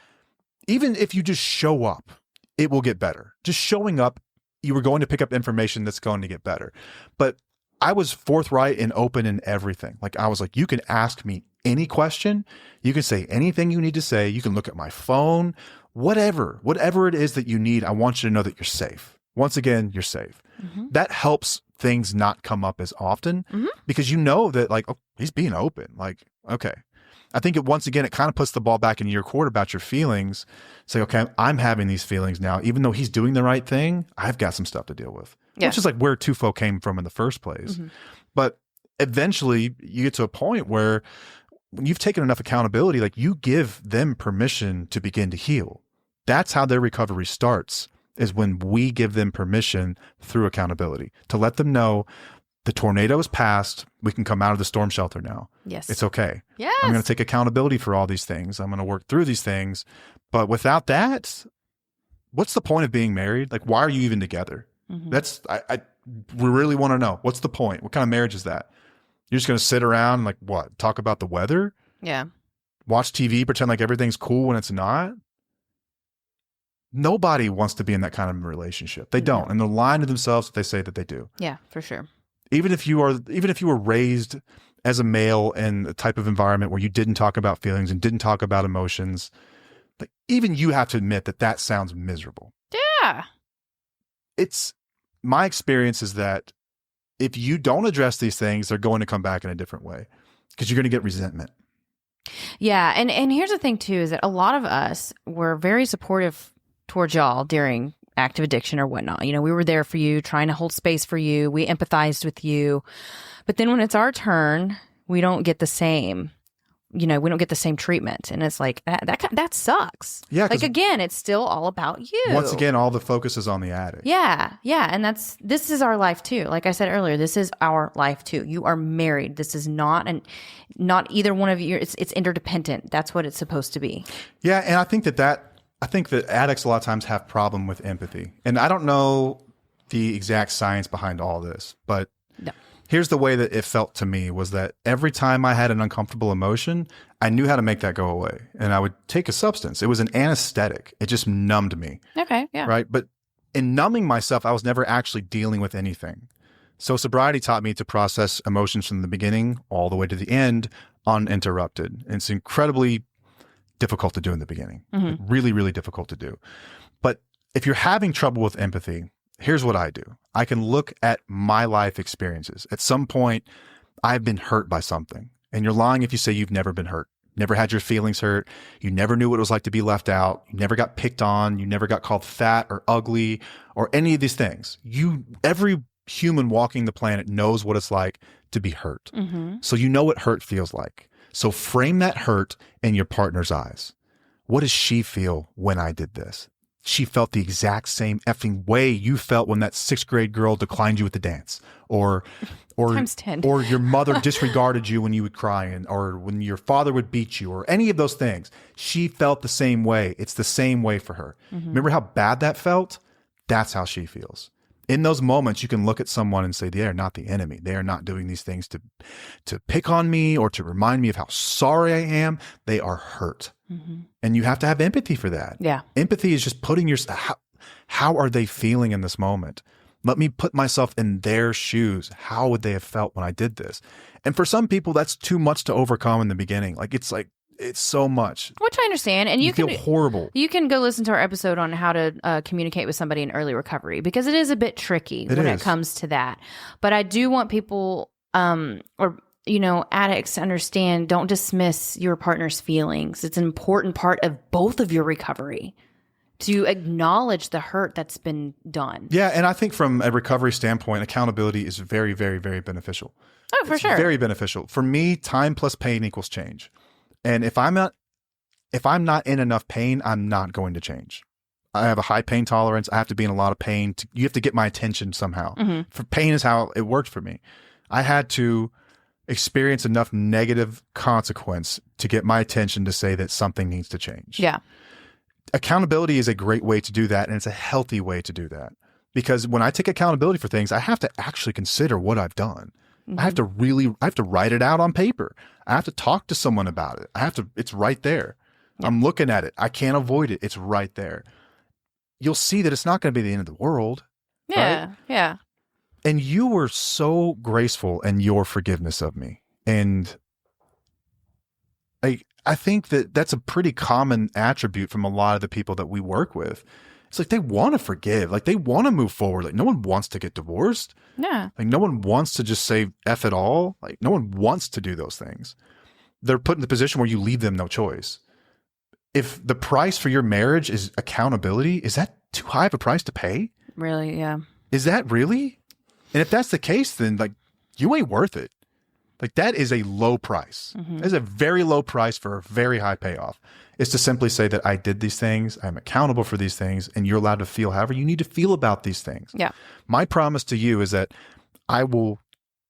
S2: even if you just show up, it will get better. Just showing up, you were going to pick up information that's going to get better. But I was forthright and open in everything. Like I was like, you can ask me any question. You can say anything you need to say. You can look at my phone, whatever it is that you need. I want you to know that you're safe. Once again, you're safe. Mm-hmm. That helps things not come up as often, because you know that like, oh, he's being open. Like, okay. I think once again, it kind of puts the ball back in your court about your feelings. Say, okay, I'm having these feelings now. Even though he's doing the right thing, I've got some stuff to deal with. Yeah. Which is like where Tufo came from in the first place. Mm-hmm. But eventually you get to a point where when you've taken enough accountability, like you give them permission to begin to heal. That's how their recovery starts, is when we give them permission through accountability to let them know the tornado is past. We can come out of the storm shelter now. Yes. It's okay.
S1: Yes.
S2: I'm going to take accountability for all these things. I'm going to work through these things. But without that, what's the point of being married? Like, why are you even together? Mm-hmm. We really want to know. What's the point? What kind of marriage is that? You're just going to sit around and like what? Talk about the weather?
S1: Yeah.
S2: watch TV, pretend like everything's cool when it's not. Nobody wants to be in that kind of relationship. They don't. And they're lying to themselves if they say that they do.
S1: Yeah, for sure.
S2: Even if you were raised as a male in a type of environment where you didn't talk about feelings and didn't talk about emotions, like even you have to admit that sounds miserable.
S1: Yeah.
S2: It's my experience is that if you don't address these things, they're going to come back in a different way because you're going to get resentment.
S1: Yeah. And here's the thing too, is that a lot of us were very supportive towards y'all during active addiction or whatnot. You know, we were there for you, trying to hold space for you. We empathized with you. But then when it's our turn, we don't get the same, we don't get the same treatment. And it's like, that sucks.
S2: Yeah.
S1: Like, again, it's still all about you.
S2: Once again, all the focus is on the addict.
S1: Yeah. Yeah. And this is our life too. Like I said earlier, this is our life too. You are married. This is not either one of you. It's interdependent. That's what it's supposed to be.
S2: Yeah. And I think that addicts a lot of times have problem with empathy. And I don't know the exact science behind all this, but here's the way that it felt to me was that every time I had an uncomfortable emotion, I knew how to make that go away. And I would take a substance. It was an anesthetic. It just numbed me.
S1: Okay. Yeah.
S2: Right. But in numbing myself, I was never actually dealing with anything. So sobriety taught me to process emotions from the beginning all the way to the end uninterrupted. And it's incredibly difficult to do in the beginning. Like really, really difficult to do. But if you're having trouble with empathy, here's what I do. I can look at my life experiences. At some point, I've been hurt by something. And you're lying if you say you've never been hurt. Never had your feelings hurt. You never knew what it was like to be left out. You never got picked on. You never got called fat or ugly or any of these things. Every human walking the planet knows what it's like to be hurt. So you know what hurt feels like. So frame that hurt in your partner's eyes. What does she feel when I did this? She felt the exact same effing way you felt when that 6th grade girl declined you at the dance, or
S1: times 10.
S2: Or your mother disregarded you when you would cry, or when your father would beat you, or any of those things. She felt the same way. It's the same way for her. Remember how bad that felt? That's how she feels. In those moments, you can look at someone and say, they are not the enemy. They are not doing these things to pick on me or to remind me of how sorry I am. They are hurt. And you have to have empathy for that.
S1: Yeah.
S2: Empathy is just putting how are they feeling in this moment? Let me put myself in their shoes. How would they have felt when I did this? And for some people, that's too much to overcome in the beginning. It's so much.
S1: Which I understand. And you
S2: feel horrible.
S1: You can go listen to our episode on how to communicate with somebody in early recovery, because it is a bit tricky it comes to that. But I do want people addicts to understand, don't dismiss your partner's feelings. It's an important part of both of your recovery to acknowledge the hurt that's been done.
S2: Yeah. And I think from a recovery standpoint, accountability is very, very, very beneficial.
S1: Oh, for sure.
S2: Very beneficial. For me, time plus pain equals change. And if I'm not in enough pain, I'm not going to change. I have a high pain tolerance. I have to be in a lot of pain. You have to get my attention somehow. For pain is how it worked for me. I had to experience enough negative consequence to get my attention to say that something needs to change.
S1: Yeah.
S2: Accountability is a great way to do that, and it's a healthy way to do that. Because when I take accountability for things, I have to actually consider what I've done. I have to write it out on paper. I have to talk to someone about it. It's right there. Yeah. I'm looking at it. I can't avoid it. It's right there. You'll see that it's not going to be the end of the world.
S1: Yeah.
S2: Right?
S1: Yeah.
S2: And you were so graceful in your forgiveness of me. And I think that's a pretty common attribute from a lot of the people that we work with. It's like they want to forgive. Like they want to move forward. Like no one wants to get divorced.
S1: Yeah.
S2: Like no one wants to just say F it all. Like no one wants to do those things. They're put in the position where you leave them no choice. If the price for your marriage is accountability, is that too high of a price to pay?
S1: Really? Yeah.
S2: Is that really? And if that's the case, then like you ain't worth it. Like that is a low price. That is a very low price for a very high payoff. Is to simply say that I did these things, I'm accountable for these things, and you're allowed to feel however you need to feel about these things.
S1: Yeah.
S2: My promise to you is that I will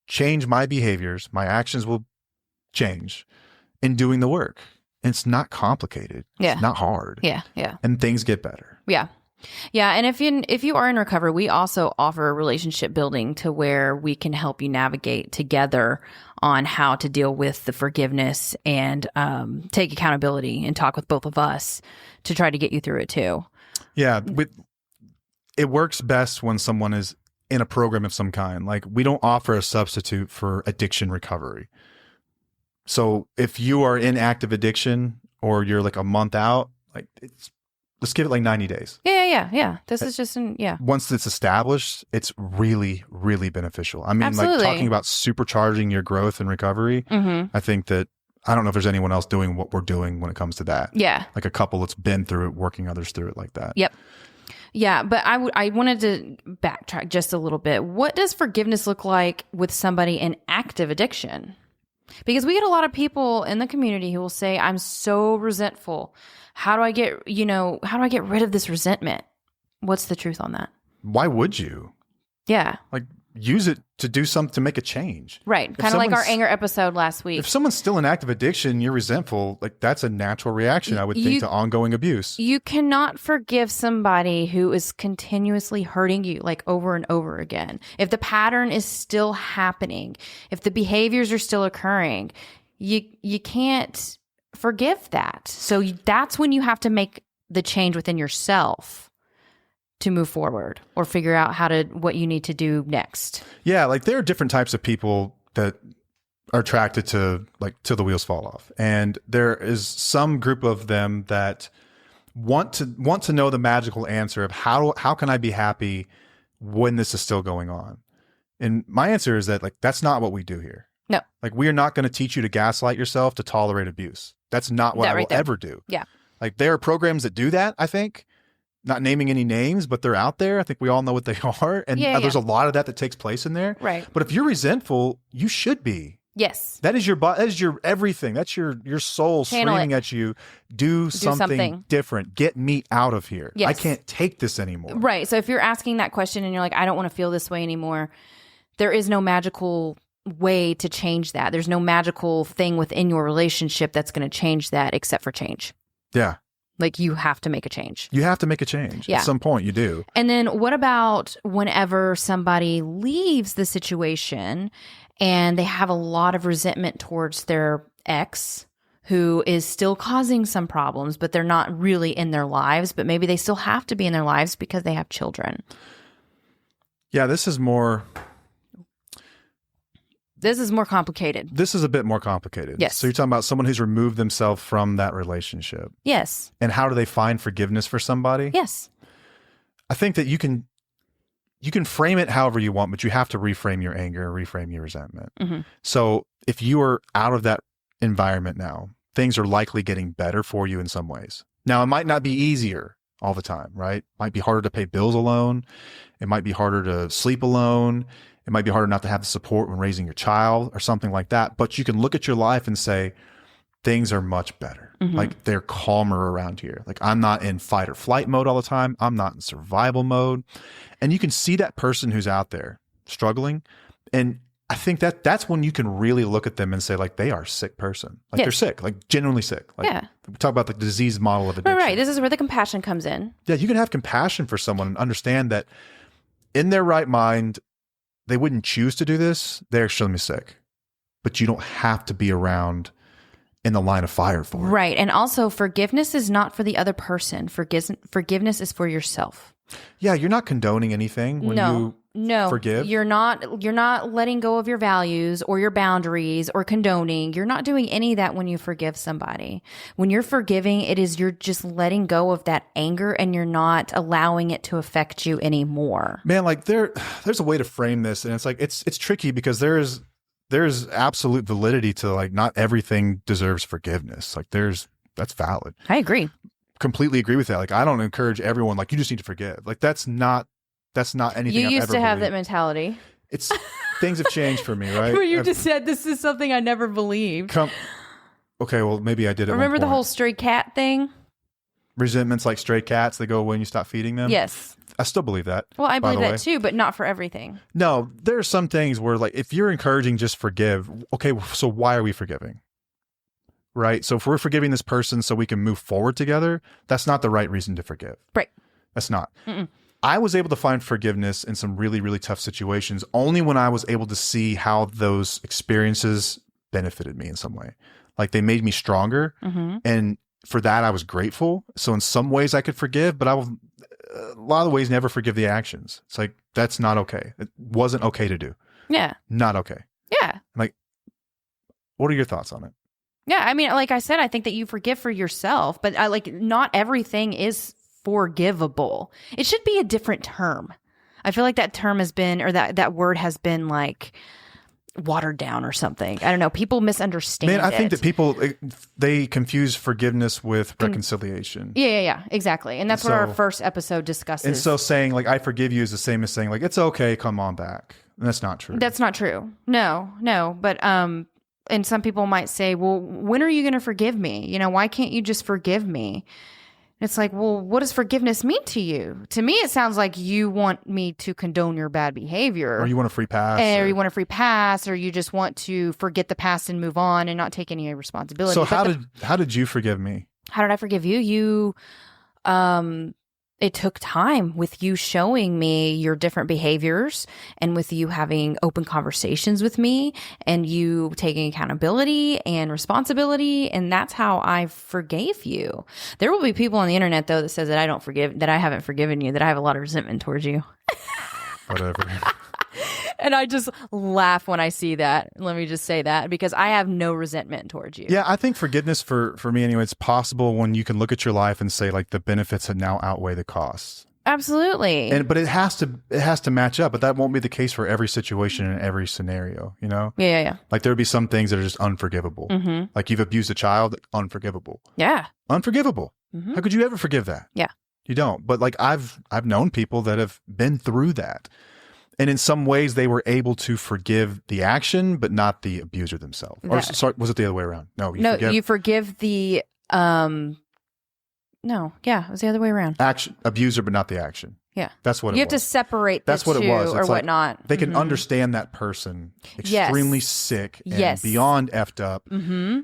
S2: change my behaviors, my actions will change in doing the work. And it's not complicated.
S1: Yeah.
S2: It's not hard.
S1: Yeah. Yeah.
S2: And things get better.
S1: Yeah. Yeah, and if you are in recovery, we also offer relationship building to where we can help you navigate together on how to deal with the forgiveness and take accountability and talk with both of us to try to get you through it too.
S2: Yeah, it works best when someone is in a program of some kind. Like, we don't offer a substitute for addiction recovery. So if you are in active addiction or you're like a month out, like, let's give it like 90 days.
S1: Yeah. This is just
S2: Once it's established, it's really, really beneficial. I mean,
S1: Absolutely.
S2: like, talking about supercharging your growth and recovery, I think that I don't know if there's anyone else doing what we're doing when it comes to that.
S1: Yeah.
S2: Like a couple that's been through it, working others through it like that.
S1: Yep. Yeah, but I wanted to backtrack just a little bit. What does forgiveness look like with somebody in active addiction? Because we get a lot of people in the community who will say, I'm so resentful. How do I get rid of this resentment? What's the truth on that?
S2: Why would you?
S1: Yeah.
S2: Like, use it to do something, to make a change.
S1: Right. Kind of like our anger episode last week.
S2: If someone's still in active addiction, you're resentful, like, that's a natural reaction, I would think, to ongoing abuse.
S1: You cannot forgive somebody who is continuously hurting you, like, over and over again. If the pattern is still happening, if the behaviors are still occurring, you can't forgive that. So that's when you have to make the change within yourself to move forward or figure out what you need to do next.
S2: Yeah, like, there are different types of people that are attracted to, like, till the wheels fall off. And there is some group of them that want to know the magical answer of how can I be happy when this is still going on? And my answer is that, like, that's not what we do here.
S1: No.
S2: Like, we are not going to teach you to gaslight yourself to tolerate abuse. That's not what I will ever do.
S1: Yeah.
S2: Like, there are programs that do that, I think. Not naming any names, but they're out there. I think we all know what they are. And there's a lot of that takes place in there.
S1: Right.
S2: But if you're resentful, you should be.
S1: Yes.
S2: That is your everything. That's your soul screaming at you. Do something different. Get me out of here.
S1: Yes.
S2: I can't take this anymore.
S1: Right. So if you're asking that question and you're like, I don't want to feel this way anymore, there is no magical way to change that. There's no magical thing within your relationship that's going to change that except for change.
S2: Yeah.
S1: Like, you have to make a change.
S2: You have to make a change.
S1: Yeah.
S2: At some point, you do.
S1: And then what about whenever somebody leaves the situation and they have a lot of resentment towards their ex who is still causing some problems, but they're not really in their lives, but maybe they still have to be in their lives because they have children?
S2: Yeah, this is more
S1: complicated.
S2: This is a bit more complicated.
S1: Yes.
S2: So you're talking about someone who's removed themselves from that relationship.
S1: Yes.
S2: And how do they find forgiveness for somebody?
S1: Yes.
S2: I think that you can frame it however you want, but you have to reframe your anger, reframe your resentment.
S1: Mm-hmm.
S2: So if you are out of that environment now, things are likely getting better for you in some ways. Now, it might not be easier all the time, right? It might be harder to pay bills alone. It might be harder to sleep alone. It might be harder not to have the support when raising your child or something like that. But you can look at your life and say, things are much better.
S1: Mm-hmm.
S2: Like, they're calmer around here. Like, I'm not in fight or flight mode all the time. I'm not in survival mode. And you can see that person who's out there struggling. And I think that's when you can really look at them and say, like, they are a sick person. Like,
S1: Yes.
S2: they're sick, like, genuinely sick. Like,
S1: Yeah.
S2: we talk about the disease model of addiction.
S1: Right. This is where the compassion comes in.
S2: Yeah, you can have compassion for someone and understand that in their right mind, they wouldn't choose to do this. They're extremely sick. But you don't have to be around in the line of fire for it.
S1: Right. And also, forgiveness is not for the other person. Forgiveness is for yourself.
S2: Yeah, you're not condoning anything when you forgive.
S1: You're not letting go of your values or your boundaries or condoning. You're not doing any of that when you forgive somebody. When you're forgiving, you're just letting go of that anger and you're not allowing it to affect you anymore.
S2: Man, like, there's a way to frame this, and it's like it's tricky because there's absolute validity to, like, not everything deserves forgiveness. Like, that's valid.
S1: I agree.
S2: Completely agree with that. Like, I don't encourage everyone, like, you just need to forgive. Like, that's not anything
S1: You
S2: I've
S1: used
S2: ever
S1: to have
S2: believed.
S1: that mentality.
S2: It's things have changed for me, right?
S1: Where you just said, this is something I never believed.
S2: Okay, well, maybe I did it.
S1: Remember the whole stray cat thing?
S2: Resentments like stray cats, they go away when you stop feeding them?
S1: Yes.
S2: I still believe that.
S1: Well, I
S2: by
S1: believe
S2: the
S1: that
S2: way.
S1: too, but not for everything.
S2: No, there are some things where, like, if you're encouraging just forgive, okay, so why are we forgiving? Right? So if we're forgiving this person so we can move forward together, that's not the right reason to forgive.
S1: Right.
S2: That's not.
S1: Mm-mm.
S2: I was able to find forgiveness in some really, really tough situations only when I was able to see how those experiences benefited me in some way. Like they made me stronger.
S1: Mm-hmm.
S2: And for that, I was grateful. So in some ways I could forgive, but I will, a lot of the ways, never forgive the actions. It's like, that's not okay. It wasn't okay to do.
S1: Yeah.
S2: Not okay.
S1: Yeah.
S2: Like, what are your thoughts on it?
S1: Yeah. I mean, like I said, I think that you forgive for yourself, but not everything is forgivable. It should be a different term. I feel like that term has been, or that word has been like watered down or something. I don't know. People misunderstand
S2: I think
S1: it.
S2: that people, they confuse forgiveness with reconciliation.
S1: Yeah, exactly. And that's what our first episode discusses.
S2: And so saying like, I forgive you is the same as saying like, it's okay, come on back. And that's not true.
S1: That's not true. No. But, and some people might say, well, when are you going to forgive me? You know, why can't you just forgive me? It's like, well, what does forgiveness mean to you? To me, it sounds like you want me to condone your bad behavior.
S2: Or you want a free pass.
S1: Or you want a free pass, or you just want to forget the past and move on and not take any responsibility.
S2: So how did you forgive me?
S1: How did I forgive you? You, it took time with you showing me your different behaviors and with you having open conversations with me and you taking accountability and responsibility. And that's how I forgave you. There will be people on the internet though that says that I haven't forgiven you, that I have a lot of resentment towards you.
S2: Whatever.
S1: And I just laugh when I see that. Let me just say that, because I have no resentment towards you.
S2: Yeah, I think forgiveness for me anyway, it's possible when you can look at your life and say like the benefits have now outweigh the costs.
S1: Absolutely.
S2: But it has to match up, but that won't be the case for every situation and every scenario, you know?
S1: Yeah.
S2: Like there would be some things that are just unforgivable.
S1: Mm-hmm.
S2: Like you've abused a child, unforgivable.
S1: Yeah.
S2: Unforgivable.
S1: Mm-hmm.
S2: How could you ever forgive that?
S1: Yeah.
S2: You don't. But like I've known people that have been through that. And in some ways, they were able to forgive the action, but not the abuser themselves. Or sorry, was it the other way around? No,
S1: you forgive the it was the other way around.
S2: Abuser, but not the action.
S1: Yeah,
S2: that's what it was.
S1: You have to separate the
S2: That's what
S1: two
S2: it was.
S1: or
S2: it's
S1: whatnot.
S2: Like, they can understand that person extremely sick and beyond effed up,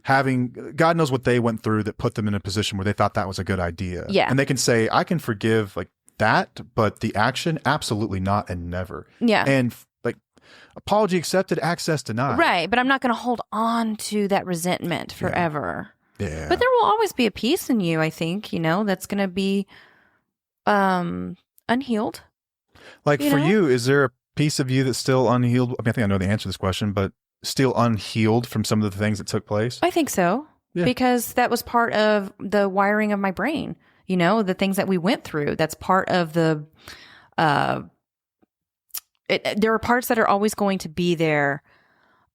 S2: having God knows what they went through that put them in a position where they thought that was a good idea.
S1: Yeah,
S2: and they can say, I can forgive like that, but the action, absolutely not and never.
S1: Yeah.
S2: And like apology accepted, access denied.
S1: Right. But I'm not going to hold on to that resentment forever.
S2: Yeah.
S1: But there will always be a piece in you, I think, that's going to be unhealed.
S2: Like for you, is there a piece of you that's still unhealed? I mean, I think I know the answer to this question, but still unhealed from some of the things that took place?
S1: I think so. Yeah. Because that was part of the wiring of my brain. The things that we went through, that's part of the, there are parts that are always going to be there,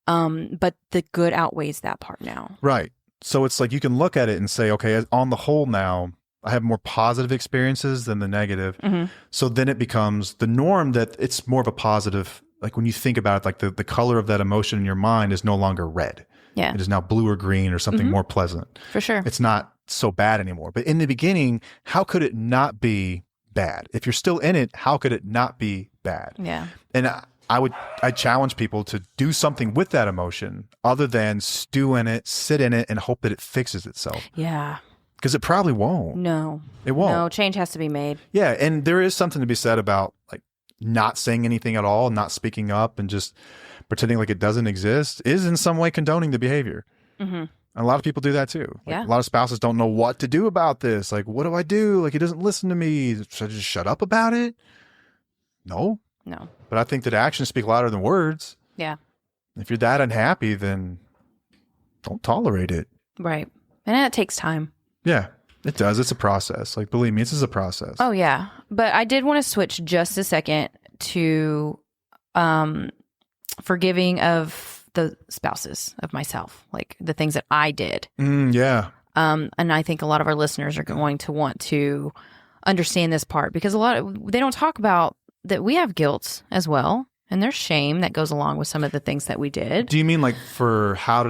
S1: but the good outweighs that part now.
S2: Right. So it's like you can look at it and say, okay, on the whole now, I have more positive experiences than the negative. Mm-hmm. So then it becomes the norm that it's more of a positive, like when you think about it, like the color of that emotion in your mind is no longer red.
S1: Yeah.
S2: It is now blue or green or something more pleasant.
S1: For sure.
S2: It's not so bad anymore. But in the beginning, how could it not be bad? If you're still in it, how could it not be bad?
S1: Yeah.
S2: And I challenge people to do something with that emotion other than stew in it, sit in it, and hope that it fixes itself.
S1: Yeah.
S2: Because it probably won't.
S1: No.
S2: It won't.
S1: No, change has to be made.
S2: Yeah. And there is something to be said about like not saying anything at all, not speaking up, and just pretending like it doesn't exist is in some way condoning the behavior. Mm-hmm. And a lot of people do that too. Like,
S1: yeah.
S2: A lot of spouses don't know what to do about this. Like, what do I do? Like, he doesn't listen to me. Should I just shut up about it? No. But I think that actions speak louder than words.
S1: Yeah.
S2: If you're that unhappy, then don't tolerate it.
S1: Right. And it takes time.
S2: Yeah, it does. It's a process. Like, believe me, this is a process.
S1: Oh, yeah. But I did want to switch just a second to forgiving of the spouses of myself, like the things that I did.
S2: Yeah.
S1: And I think a lot of our listeners are going to want to understand this part because they don't talk about that we have guilt as well. And there's shame that goes along with some of the things that we did.
S2: Do you mean like for how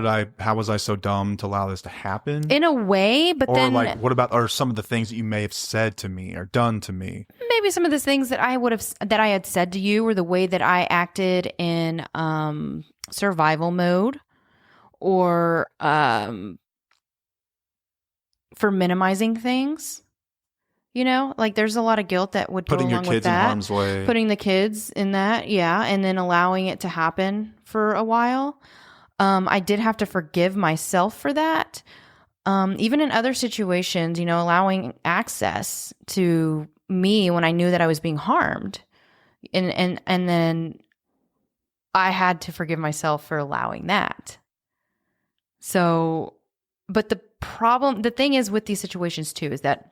S2: was I so dumb to allow this to happen?
S1: In a way, but
S2: or
S1: then
S2: like what about some of the things that you may have said to me or done to me?
S1: Maybe some of the things that I had said to you, or the way that I acted in survival mode, or for minimizing things. You know, like there's a lot of guilt that would
S2: Putting
S1: go
S2: your
S1: along with
S2: kids in
S1: that.
S2: harm's way.
S1: Putting the kids in that, yeah, and then allowing it to happen for a while. I did have to forgive myself for that. Even in other situations, you know, allowing access to me when I knew that I was being harmed, and then I had to forgive myself for allowing that. So, but the thing is with these situations too, is that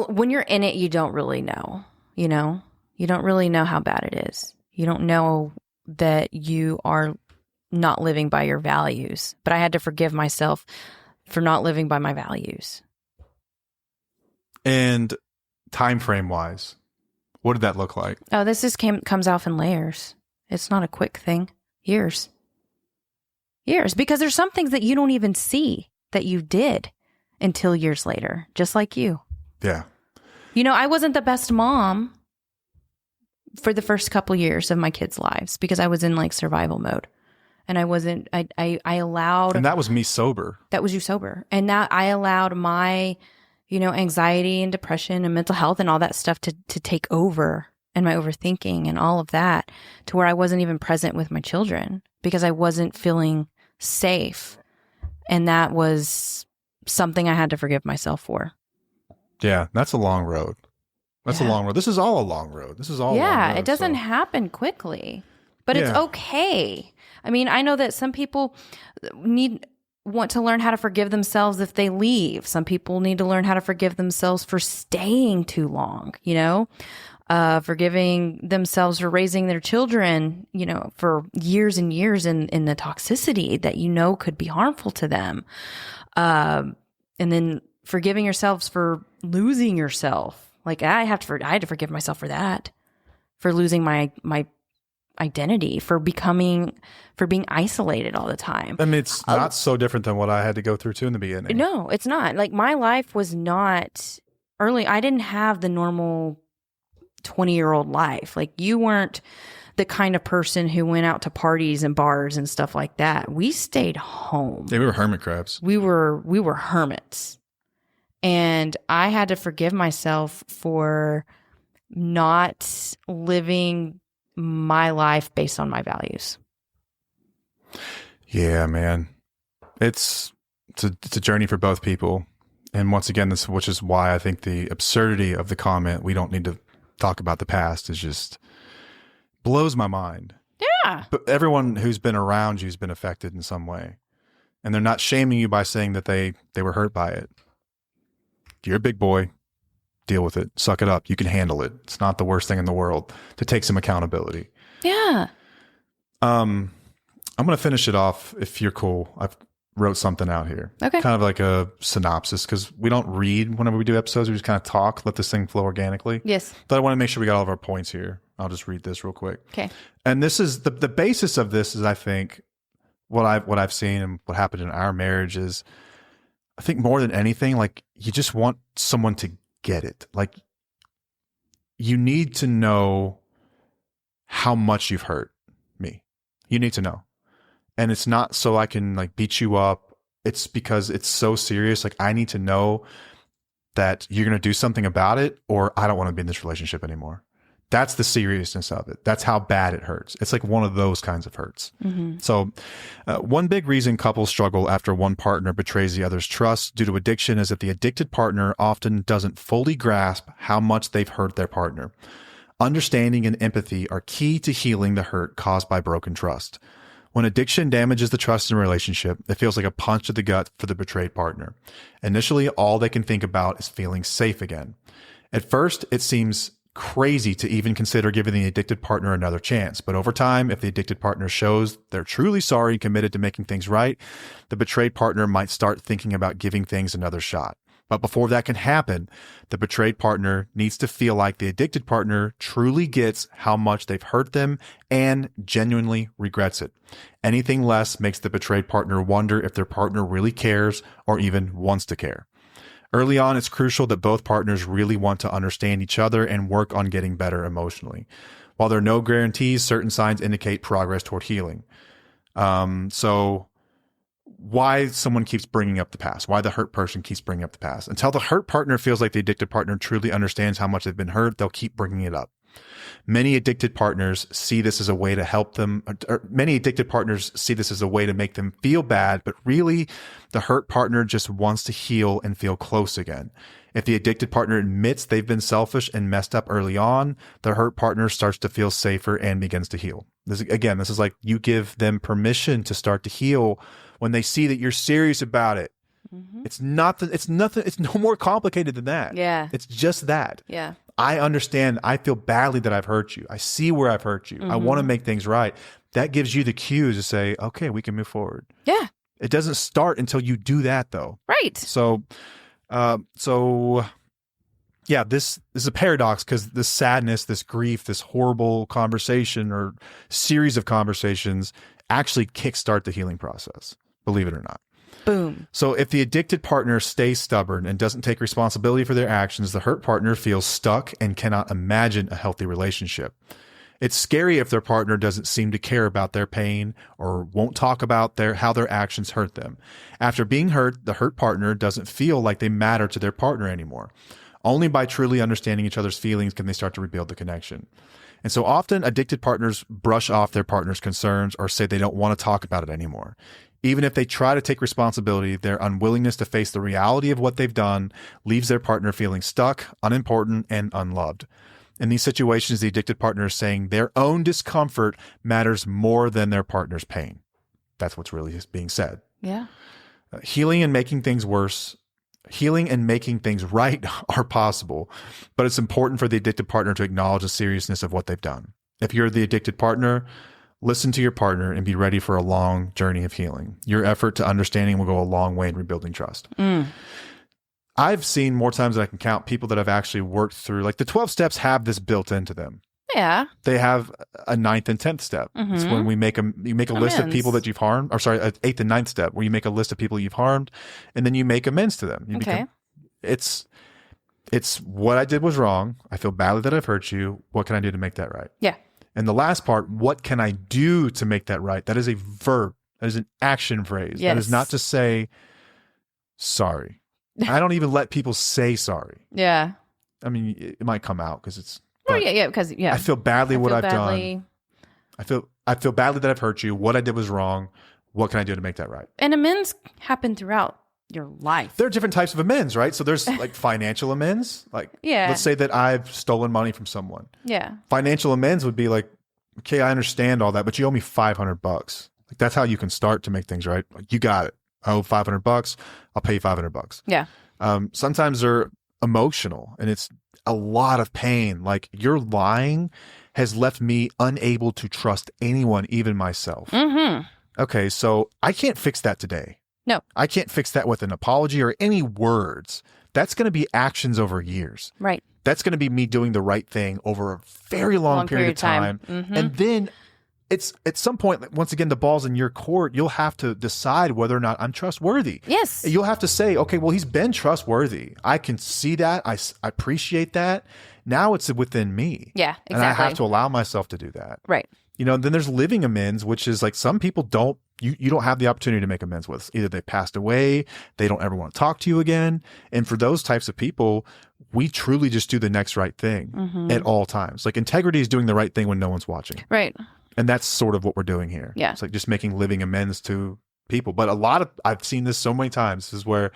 S1: when you're in it, you don't really know, you know, you don't really know how bad it is. You don't know that you are not living by your values, but I had to forgive myself for not living by my values.
S2: And time frame wise, what did that look like?
S1: Oh, this just comes off in layers. It's not a quick thing. Years, because there's some things that you don't even see that you did until years later, just like you.
S2: Yeah.
S1: You know, I wasn't the best mom for the first couple years of my kids' lives because I was in like survival mode. And I allowed.
S2: And that was me sober.
S1: That was you sober. And that I allowed my, you know, anxiety and depression and mental health and all that stuff to take over, and my overthinking and all of that, to where I wasn't even present with my children because I wasn't feeling safe. And that was something I had to forgive myself for.
S2: Yeah, that's a long road. That's a long road. This is all a long road. This is all a long road,
S1: it doesn't happen quickly, but it's okay. I mean, I know that some people want to learn how to forgive themselves if they leave. Some people need to learn how to forgive themselves for staying too long, you know, forgiving themselves for raising their children, you know, for years and years in the toxicity that, you know, could be harmful to them. And then forgiving yourselves for losing yourself. Like I had to forgive myself for that, for losing my identity, for being isolated all the time.
S2: I mean, it's not so different than what I had to go through too in the beginning.
S1: No, it's not. Like my life was not early. I didn't have the normal 20-year-old life. Like you weren't the kind of person who went out to parties and bars and stuff like that. We stayed home.
S2: Yeah, we were hermit crabs.
S1: We were hermits. And I had to forgive myself for not living my life based on my values.
S2: Yeah, man. It's a journey for both people. And once again, which is why I think the absurdity of the comment, we don't need to talk about the past, is just blows my mind.
S1: Yeah.
S2: But everyone who's been around you has been affected in some way. And they're not shaming you by saying that they were hurt by it. You're a big boy. Deal with it. Suck it up. You can handle it. It's not the worst thing in the world to take some accountability.
S1: Yeah.
S2: I'm going to finish it off if you're cool. I've wrote something out here.
S1: Okay.
S2: Kind of like a synopsis, because we don't read whenever we do episodes. We just kind of talk, let this thing flow organically.
S1: Yes.
S2: But I want to make sure we got all of our points here. I'll just read this real quick.
S1: Okay.
S2: And this is the basis of this is, I think, what I've seen and what happened in our marriage is, I think more than anything, like you just want someone to get it. Like you need to know how much you've hurt me. You need to know. And it's not so I can like beat you up. It's because it's so serious. Like I need to know that you're going to do something about it, or I don't want to be in this relationship anymore. That's the seriousness of it. That's how bad it hurts. It's like one of those kinds of hurts. Mm-hmm. So one big reason couples struggle after one partner betrays the other's trust due to addiction is that the addicted partner often doesn't fully grasp how much they've hurt their partner. Understanding and empathy are key to healing the hurt caused by broken trust. When addiction damages the trust in a relationship, it feels like a punch to the gut for the betrayed partner. Initially, all they can think about is feeling safe again. At first, it seems crazy to even consider giving the addicted partner another chance. But over time, if the addicted partner shows they're truly sorry and committed to making things right, the betrayed partner might start thinking about giving things another shot. But before that can happen, the betrayed partner needs to feel like the addicted partner truly gets how much they've hurt them and genuinely regrets it. Anything less makes the betrayed partner wonder if their partner really cares or even wants to care. Early on, it's crucial that both partners really want to understand each other and work on getting better emotionally. While there are no guarantees, certain signs indicate progress toward healing. So why someone keeps bringing up the past, why the hurt person keeps bringing up the past. Until the hurt partner feels like the addicted partner truly understands how much they've been hurt, they'll keep bringing it up. Many addicted partners see this as a way to help them, or many addicted partners see this as a way to make them feel bad, but really the hurt partner just wants to heal and feel close again. If the addicted partner admits they've been selfish and messed up early on, the hurt partner starts to feel safer and begins to heal. This is like you give them permission to start to heal when they see that you're serious about it. Mm-hmm. It's nothing. It's no more complicated than that.
S1: Yeah.
S2: It's just that.
S1: Yeah.
S2: I understand. I feel badly that I've hurt you. I see where I've hurt you. Mm-hmm. I want to make things right. That gives you the cues to say, okay, we can move forward.
S1: Yeah.
S2: It doesn't start until you do that, though.
S1: Right.
S2: So yeah, this is a paradox, because this sadness, this grief, this horrible conversation or series of conversations actually kickstart the healing process, believe it or not.
S1: Boom.
S2: So if the addicted partner stays stubborn and doesn't take responsibility for their actions, the hurt partner feels stuck and cannot imagine a healthy relationship. It's scary if their partner doesn't seem to care about their pain or won't talk about how their actions hurt them. After being hurt, the hurt partner doesn't feel like they matter to their partner anymore. Only by truly understanding each other's feelings can they start to rebuild the connection. And so often addicted partners brush off their partner's concerns or say they don't want to talk about it anymore. Even if they try to take responsibility, their unwillingness to face the reality of what they've done leaves their partner feeling stuck, unimportant, and unloved. In these situations, the addicted partner is saying their own discomfort matters more than their partner's pain. That's what's really being said.
S1: Yeah.
S2: Healing and making things right are possible, but it's important for the addicted partner to acknowledge the seriousness of what they've done. If you're the addicted partner, listen to your partner and be ready for a long journey of healing. Your effort to understanding will go a long way in rebuilding trust. I've seen more times than I can count people that I've actually worked through. Like the 12 steps have this built into them.
S1: Yeah.
S2: They have a 9th and 10th step. Mm-hmm. It's when you make a list of people that you've harmed, or sorry, an 8th and 9th step where you make a list of people you've harmed and then you make amends to them. It's what I did was wrong. I feel badly that I've hurt you. What can I do to make that right?
S1: Yeah.
S2: And the last part, what can I do to make that right? That is a verb. That is an action phrase.
S1: Yes.
S2: That is not to say sorry. I don't even let people say sorry.
S1: Yeah.
S2: I mean, it might come out because it's.
S1: Because
S2: I feel badly what I've done. I feel badly that I've hurt you. What I did was wrong. What can I do to make that right?
S1: And amends happen throughout your life.
S2: There are different types of amends, right? So there's like financial amends. Like, let's say that I've stolen money from someone. Yeah. Financial amends would be like, okay, I understand all that, but you owe me $500. Like that's how you can start to make things right. Like, you got it. I owe $500. I'll pay you $500. Yeah. Sometimes they're emotional and it's a lot of pain. Like your lying has left me unable to trust anyone, even myself. Mm-hmm. Okay, so I can't fix that today. No. I can't fix that with an apology or any words. That's going to be actions over years. Right. That's going to be me doing the right thing over a very long period of time. Mm-hmm. And then it's at some point, once again, the ball's in your court. You'll have to decide whether or not I'm trustworthy. Yes. You'll have to say, okay, well, he's been trustworthy. I can see that. I appreciate that. Now it's within me. Yeah, exactly. And I have to allow myself to do that. Right. You know, then there's living amends, which is like some people you don't have the opportunity to make amends with. Either they passed away, they don't ever want to talk to you again. And for those types of people, we truly just do the next right thing at all times. Like integrity is doing the right thing when no one's watching. Right. And that's sort of what we're doing here. Yeah. It's like just making living amends to people. But I've seen this so many times, this is where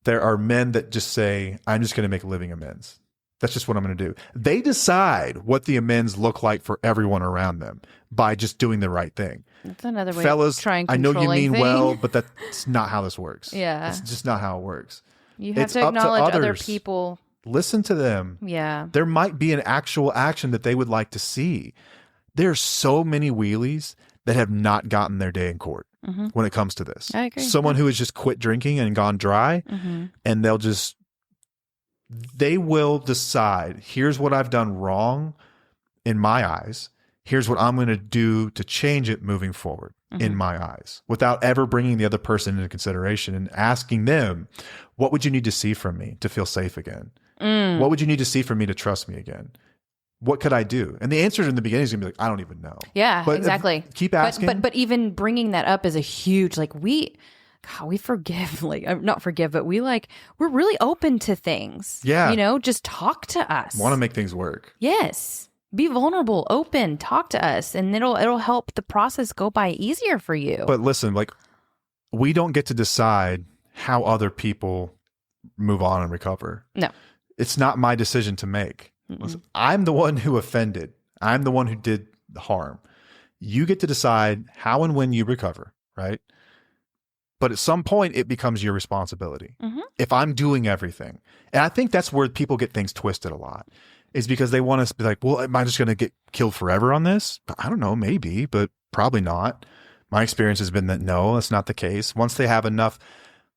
S2: there are men that just say, I'm just going to make living amends. That's just what I'm going to do. They decide what the amends look like for everyone around them by just doing the right thing. That's another way of trying to control. I know you mean well, but that's not how this works. Yeah. It's just not how it works. You have to acknowledge other people. Listen to them. Yeah. There might be an actual action that they would like to see. There's so many wheelies that have not gotten their day in court when it comes to this. I agree. Someone who has just quit drinking and gone dry, and they will decide, here's what I've done wrong in my eyes. Here's what I'm going to do to change it moving forward in my eyes, without ever bringing the other person into consideration and asking them, what would you need to see from me to feel safe again? What would you need to see from me to trust me again? What could I do? And the answer in the beginning is going to be like, I don't even know.
S1: Yeah,
S2: but
S1: exactly.
S2: Keep asking.
S1: But even bringing that up is a huge, like, we forgive, like, not forgive, but we're really open to things.
S2: Yeah.
S1: You know, just talk to us.
S2: Want to make things work.
S1: Yes. Be vulnerable, open, talk to us, and it'll help the process go by easier for you.
S2: But listen, like, we don't get to decide how other people move on and recover.
S1: No.
S2: It's not my decision to make. Listen, I'm the one who offended. I'm the one who did the harm. You get to decide how and when you recover, right? But at some point, it becomes your responsibility. If I'm doing everything. And I think that's where people get things twisted a lot, is because they want us to be like, well, am I just going to get killed forever on this? I don't know, maybe, but probably not. My experience has been that no, that's not the case. Once they have enough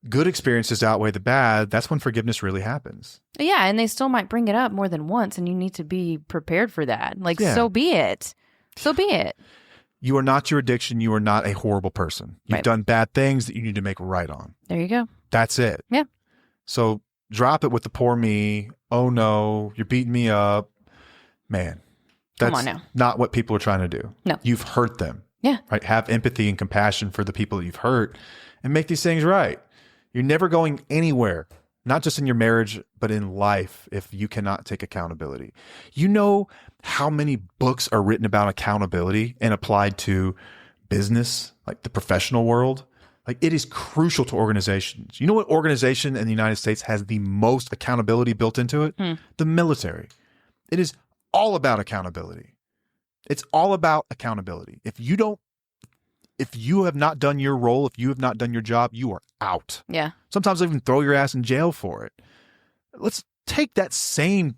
S2: good experiences to outweigh the bad, that's when forgiveness really happens.
S1: Yeah, and they still might bring it up more than once, and you need to be prepared for that. Like, so be it. So be it.
S2: You are not your addiction. You are not a horrible person. You've done bad things that you need to make right on.
S1: There you go.
S2: That's it.
S1: Yeah.
S2: So drop it with the poor me. Oh no, you're beating me up. Man, that's
S1: Come on now.
S2: not what people are trying to do.
S1: No.
S2: You've hurt them.
S1: Yeah.
S2: Right. Have empathy and compassion for the people that you've hurt and make these things right. You're never going anywhere, not just in your marriage, but in life, if you cannot take accountability. You know how many books are written about accountability and applied to business, like the professional world? Like, it is crucial to organizations. You know what organization in the United States has the most accountability built into it? The military. It is all about accountability. It's all about accountability. If you have not done your role, if you have not done your job, you are out.
S1: Yeah.
S2: Sometimes they'll even throw your ass in jail for it. Let's take that same,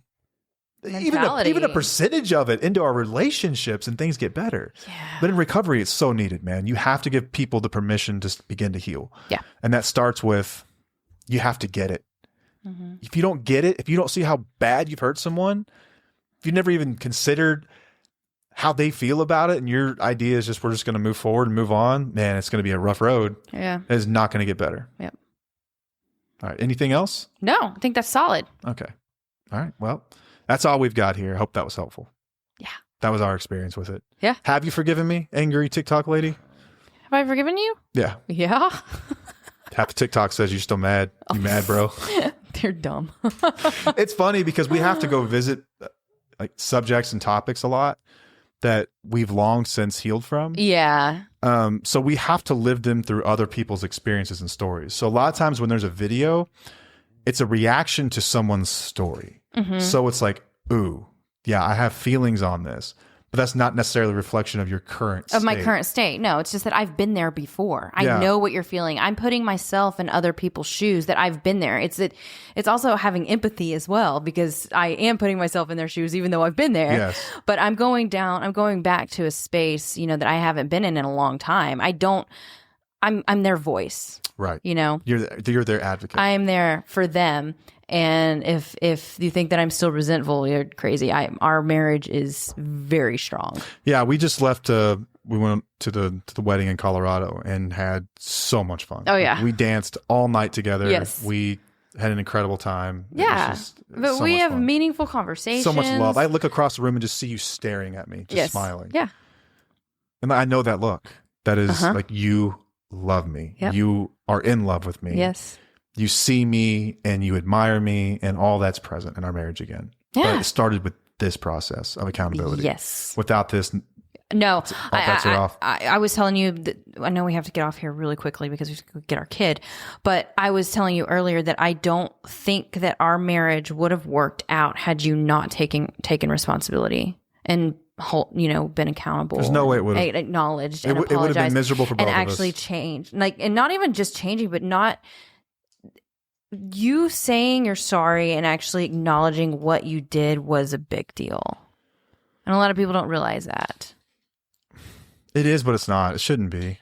S2: even a percentage of it into our relationships and things get better.
S1: Yeah.
S2: But in recovery, it's so needed, man. You have to give people the permission to begin to heal.
S1: Yeah.
S2: And that starts with, you have to get it. If you don't get it, if you don't see how bad you've hurt someone, if you've never even considered how they feel about it, and your idea is just, we're just going to move forward and move on, man, it's going to be a rough road.
S1: Yeah.
S2: It's not going to get better.
S1: Yep.
S2: All right. Anything else?
S1: No, I think that's solid.
S2: Okay. All right. Well, that's all we've got here. I hope that was helpful.
S1: Yeah.
S2: That was our experience with it.
S1: Yeah.
S2: Have you forgiven me, angry TikTok lady?
S1: Have I forgiven you?
S2: Yeah.
S1: Yeah.
S2: Half the TikTok says you're still mad. You mad, bro?
S1: They're dumb.
S2: It's funny because we have to go visit like subjects and topics a lot that we've long since healed from.
S1: Yeah.
S2: So we have to live them through other people's experiences and stories. So a lot of times when there's a video, it's a reaction to someone's story. So it's like, ooh, yeah, I have feelings on this. But that's not necessarily a reflection of your current state.
S1: Of my current state. No, it's just that I've been there before. I know what you're feeling. I'm putting myself in other people's shoes that I've been there. It's also having empathy as well, because I am putting myself in their shoes even though I've been there.
S2: Yes.
S1: But I'm going back to a space, that I haven't been in a long time. I'm their voice.
S2: Right.
S1: You're
S2: their advocate.
S1: I am there for them. And if you think that I'm still resentful, you're crazy. Our marriage is very strong.
S2: Yeah, we just left. We went to the wedding in Colorado and had so much fun.
S1: Oh yeah,
S2: we danced all night together.
S1: Yes,
S2: we had an incredible time.
S1: Yeah, but we have meaningful conversations.
S2: So much love. I look across the room and just see you staring at me, just smiling.
S1: Yeah,
S2: and I know that look. That is like, you love me.
S1: Yep.
S2: You are in love with me.
S1: Yes.
S2: You see me and you admire me, and all that's present in our marriage again.
S1: Yeah.
S2: But it started with this process of accountability.
S1: Yes.
S2: Without this,
S1: no,
S2: bets are off.
S1: I was telling you that, I know we have to get off here really quickly because we have to get our kid, but I was telling you earlier that I don't think that our marriage would have worked out had you not taken responsibility and been accountable.
S2: There's no way it would have
S1: acknowledged and apologized.
S2: It would have been miserable for both of us.
S1: And actually changed, and not even just changing, but not. You saying you're sorry and actually acknowledging what you did was a big deal. And a lot of people don't realize that.
S2: It is, but it's not. It shouldn't be.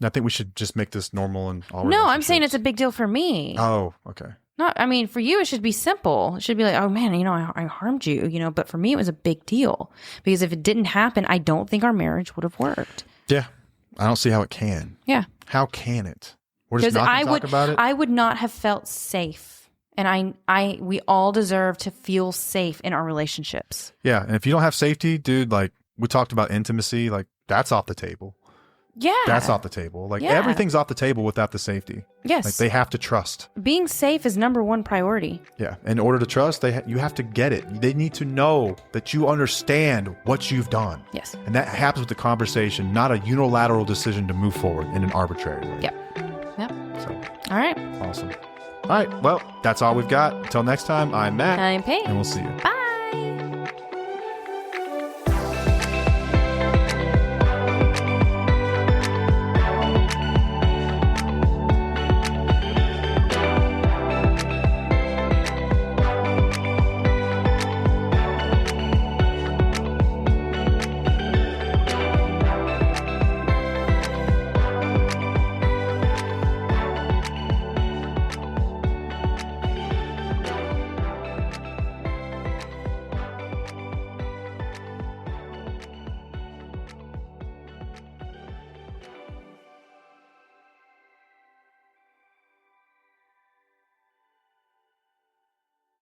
S2: I think we should just make this normal and all.
S1: No, I'm saying it's a big deal for me.
S2: Oh, okay.
S1: For you, it should be simple. It should be like, oh man, I harmed you, but for me, it was a big deal. Because if it didn't happen, I don't think our marriage would have worked.
S2: Yeah. I don't see how it can.
S1: Yeah.
S2: How can it? We're just not going to talk about it?
S1: I would not have felt safe And we all deserve to feel safe in our relationships.
S2: Yeah. And if you don't have safety, dude, like we talked about intimacy, like that's off the table.
S1: Yeah.
S2: That's off the table. Like
S1: Yeah.
S2: everything's off the table without the safety.
S1: Yes.
S2: Like they have to trust.
S1: Being safe is number one priority.
S2: Yeah. In order to trust, you have to get it. They need to know that you understand what you've done.
S1: Yes.
S2: And that happens with the conversation, not a unilateral decision to move forward in an arbitrary way.
S1: Yep.
S2: So,
S1: All right.
S2: awesome. All right. Well, that's all we've got. Until next time, I'm Matt.
S1: I'm Paige.
S2: And we'll see you.
S1: Bye.